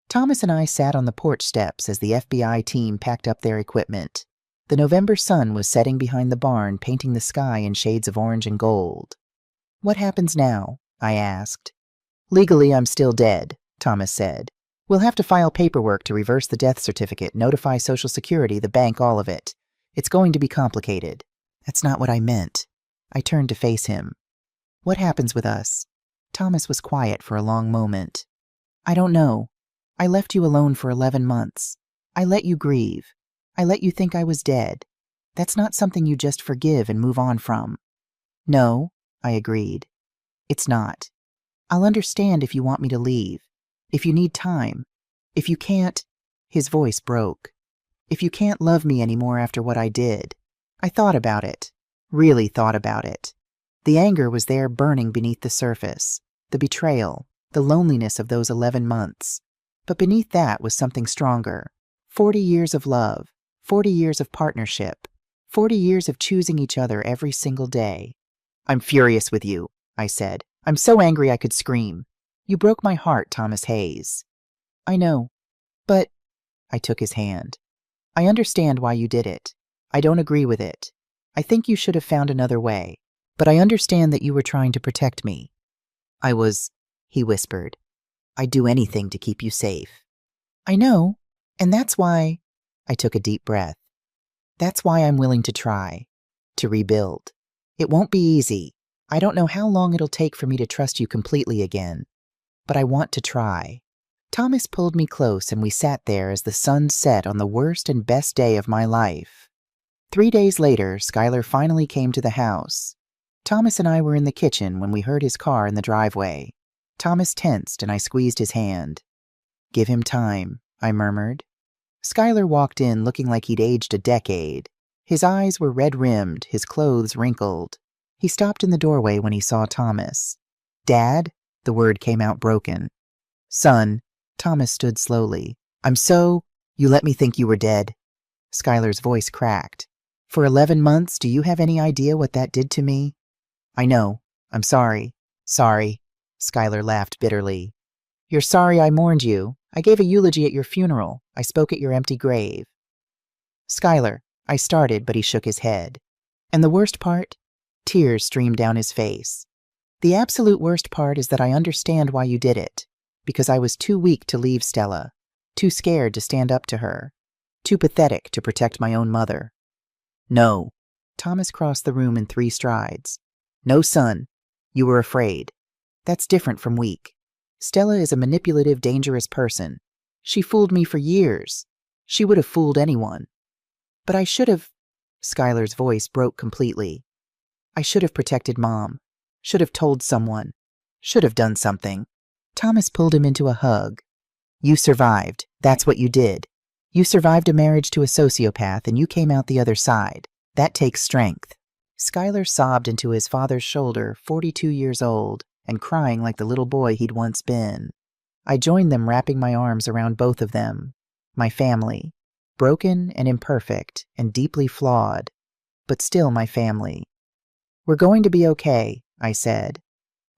Thomas and I sat on the porch steps as the FBI team packed up their equipment. The November sun was setting behind the barn, painting the sky in shades of orange and gold. "What happens now?" I asked. "Legally, I'm still dead," Thomas said. "We'll have to file paperwork to reverse the death certificate, notify Social Security, the bank, all of it. It's going to be complicated." "That's not what I meant." I turned to face him. "What happens with us?" Thomas was quiet for a long moment. "I don't know. I left you alone for 11 months. I let you grieve. I let you think I was dead. That's not something you just forgive and move on from." "No," I agreed. "It's not. I'll understand if you want me to leave. If you need time. If you can't—" His voice broke. "If you can't love me anymore after what I did." I thought about it. Really thought about it. The anger was there burning beneath the surface. The betrayal. The loneliness of those 11 months. But beneath that was something stronger. 40 years of love. 40 years of partnership. 40 years of choosing each other every single day. "I'm furious with you," I said. "I'm so angry I could scream. You broke my heart, Thomas Hayes." "I know. But—" I took his hand. "I understand why you did it. I don't agree with it. I think you should have found another way. But I understand that you were trying to protect me." "I was," he whispered. "I'd do anything to keep you safe." "I know. And that's why—" I took a deep breath. "That's why I'm willing to try. To rebuild. It won't be easy. I don't know how long it'll take for me to trust you completely again. But I want to try." Thomas pulled me close and we sat there as the sun set on the worst and best day of my life. 3 days later, Skylar finally came to the house. Thomas and I were in the kitchen when we heard his car in the driveway. Thomas tensed and I squeezed his hand. "Give him time," I murmured. Skylar walked in looking like he'd aged a decade. His eyes were red-rimmed, his clothes wrinkled. He stopped in the doorway when he saw Thomas. "Dad?" The word came out broken. "Son," Thomas stood slowly. You let me think you were dead." Skylar's voice cracked. "For 11 months, do you have any idea what that did to me?" "I know. I'm sorry." "Sorry." Skylar laughed bitterly. "You're sorry I mourned you. I gave a eulogy at your funeral. I spoke at your empty grave." "Skylar," I started, but he shook his head. "And the worst part?" Tears streamed down his face. "The absolute worst part is that I understand why you did it. Because I was too weak to leave Stella. Too scared to stand up to her. Too pathetic to protect my own mother." "No." Thomas crossed the room in 3 strides. "No, son. You were afraid. That's different from weak. Stella is a manipulative, dangerous person. She fooled me for years. She would have fooled anyone. But I should have—" Skylar's voice broke completely. "I should have protected Mom. Should have told someone. Should have done something." Thomas pulled him into a hug. "You survived. That's what you did. You survived a marriage to a sociopath and you came out the other side. That takes strength." Skylar sobbed into his father's shoulder, 42 years old, and crying like the little boy he'd once been. I joined them, wrapping my arms around both of them. My family. Broken and imperfect and deeply flawed, but still my family. "We're going to be okay," I said.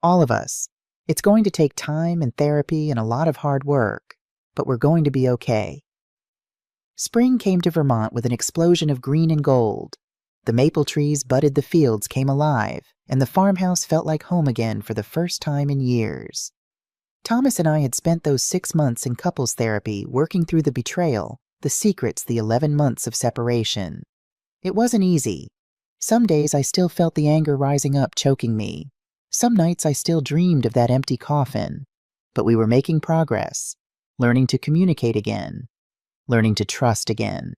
"All of us. It's going to take time and therapy and a lot of hard work, but we're going to be okay." Spring came to Vermont with an explosion of green and gold. The maple trees budded, the fields came alive, and the farmhouse felt like home again for the first time in years. Thomas and I had spent those 6 months in couples therapy working through the betrayal, the secrets, the 11 months of separation. It wasn't easy. Some days I still felt the anger rising up, choking me. Some nights I still dreamed of that empty coffin. But we were making progress, learning to communicate again, learning to trust again.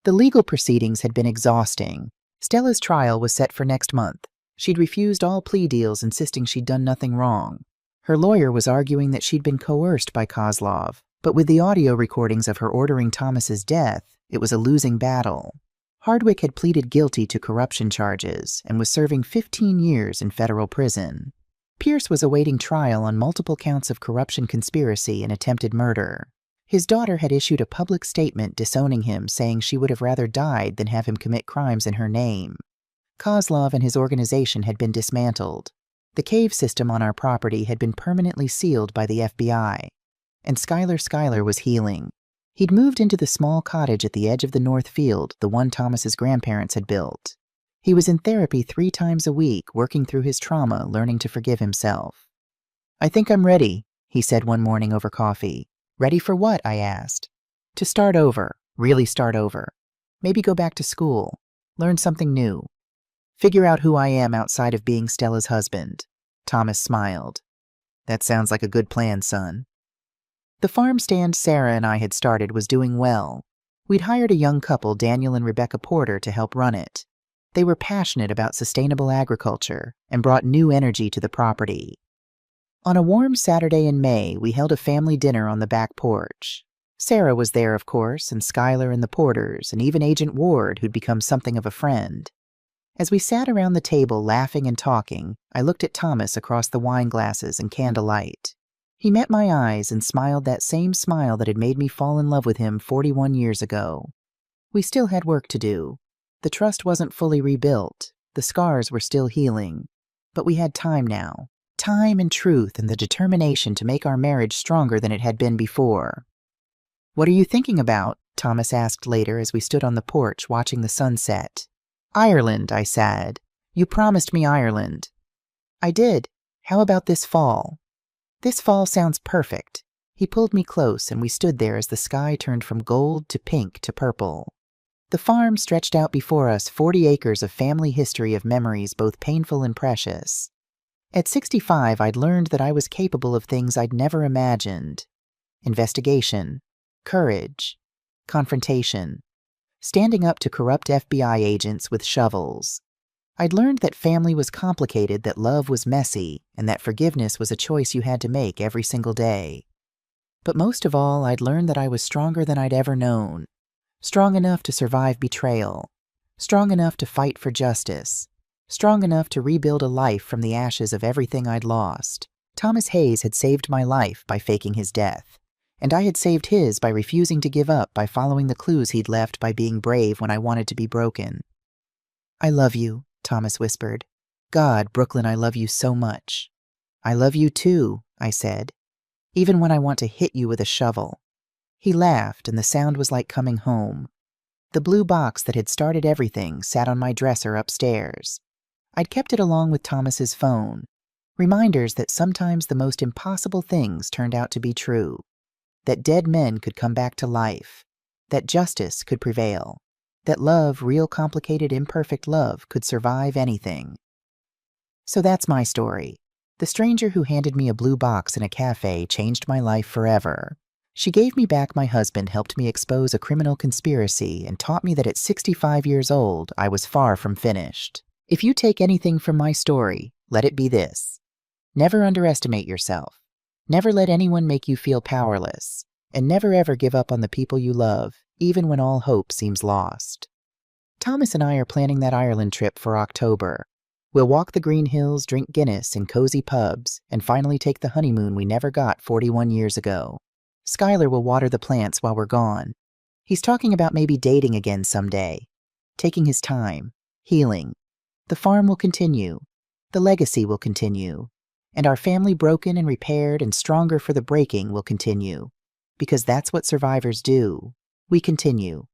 The legal proceedings had been exhausting. Stella's trial was set for next month. She'd refused all plea deals, insisting she'd done nothing wrong. Her lawyer was arguing that she'd been coerced by Kozlov, but with the audio recordings of her ordering Thomas's death, it was a losing battle. Hardwick had pleaded guilty to corruption charges and was serving 15 years in federal prison. Pierce was awaiting trial on multiple counts of corruption conspiracy and attempted murder. His daughter had issued a public statement disowning him, saying she would have rather died than have him commit crimes in her name. Kozlov and his organization had been dismantled. The cave system on our property had been permanently sealed by the FBI. And Schuyler was healing. He'd moved into the small cottage at the edge of the north field, the one Thomas's grandparents had built. He was in therapy 3 times a week, working through his trauma, learning to forgive himself. "I think I'm ready," he said one morning over coffee. "Ready for what?" I asked. "To start over, really start over. Maybe go back to school, learn something new. Figure out who I am outside of being Stella's husband." Thomas smiled. "That sounds like a good plan, son." The farm stand Sarah and I had started was doing well. We'd hired a young couple, Daniel and Rebecca Porter, to help run it. They were passionate about sustainable agriculture and brought new energy to the property. On a warm Saturday in May, we held a family dinner on the back porch. Sarah was there, of course, and Schuyler and the Porters, and even Agent Ward, who'd become something of a friend. As we sat around the table laughing and talking, I looked at Thomas across the wine glasses and candlelight. He met my eyes and smiled that same smile that had made me fall in love with him 41 years ago. We still had work to do. The trust wasn't fully rebuilt. The scars were still healing. But we had time now. Time and truth and the determination to make our marriage stronger than it had been before. "What are you thinking about?" Thomas asked later as we stood on the porch watching the sunset. "Ireland," I said. "You promised me Ireland." "I did. How about this fall?" "This fall sounds perfect." He pulled me close, and we stood there as the sky turned from gold to pink to purple. The farm stretched out before us, 40 acres of family history of memories both painful and precious. At 65, I'd learned that I was capable of things I'd never imagined. Investigation, courage, confrontation, standing up to corrupt FBI agents with shovels. I'd learned that family was complicated, that love was messy, and that forgiveness was a choice you had to make every single day. But most of all, I'd learned that I was stronger than I'd ever known. Strong enough to survive betrayal. Strong enough to fight for justice. Strong enough to rebuild a life from the ashes of everything I'd lost. Thomas Hayes had saved my life by faking his death, and I had saved his by refusing to give up, by following the clues he'd left, by being brave when I wanted to be broken. "I love you," Thomas whispered. "God, Brooklyn, I love you so much." "I love you too," I said, "even when I want to hit you with a shovel." He laughed, and the sound was like coming home. The blue box that had started everything sat on my dresser upstairs. I'd kept it along with Thomas's phone. Reminders that sometimes the most impossible things turned out to be true. That dead men could come back to life. That justice could prevail. That love, real complicated, imperfect love, could survive anything. So that's my story. The stranger who handed me a blue box in a cafe changed my life forever. She gave me back my husband, helped me expose a criminal conspiracy, and taught me that at 65 years old, I was far from finished. If you take anything from my story, let it be this. Never underestimate yourself. Never let anyone make you feel powerless. And never ever give up on the people you love, even when all hope seems lost. Thomas and I are planning that Ireland trip for October. We'll walk the green hills, drink Guinness in cozy pubs, and finally take the honeymoon we never got 41 years ago. Schuyler will water the plants while we're gone. He's talking about maybe dating again someday. Taking his time. Healing. The farm will continue. The legacy will continue. And our family, broken and repaired and stronger for the breaking, will continue. Because that's what survivors do. We continue.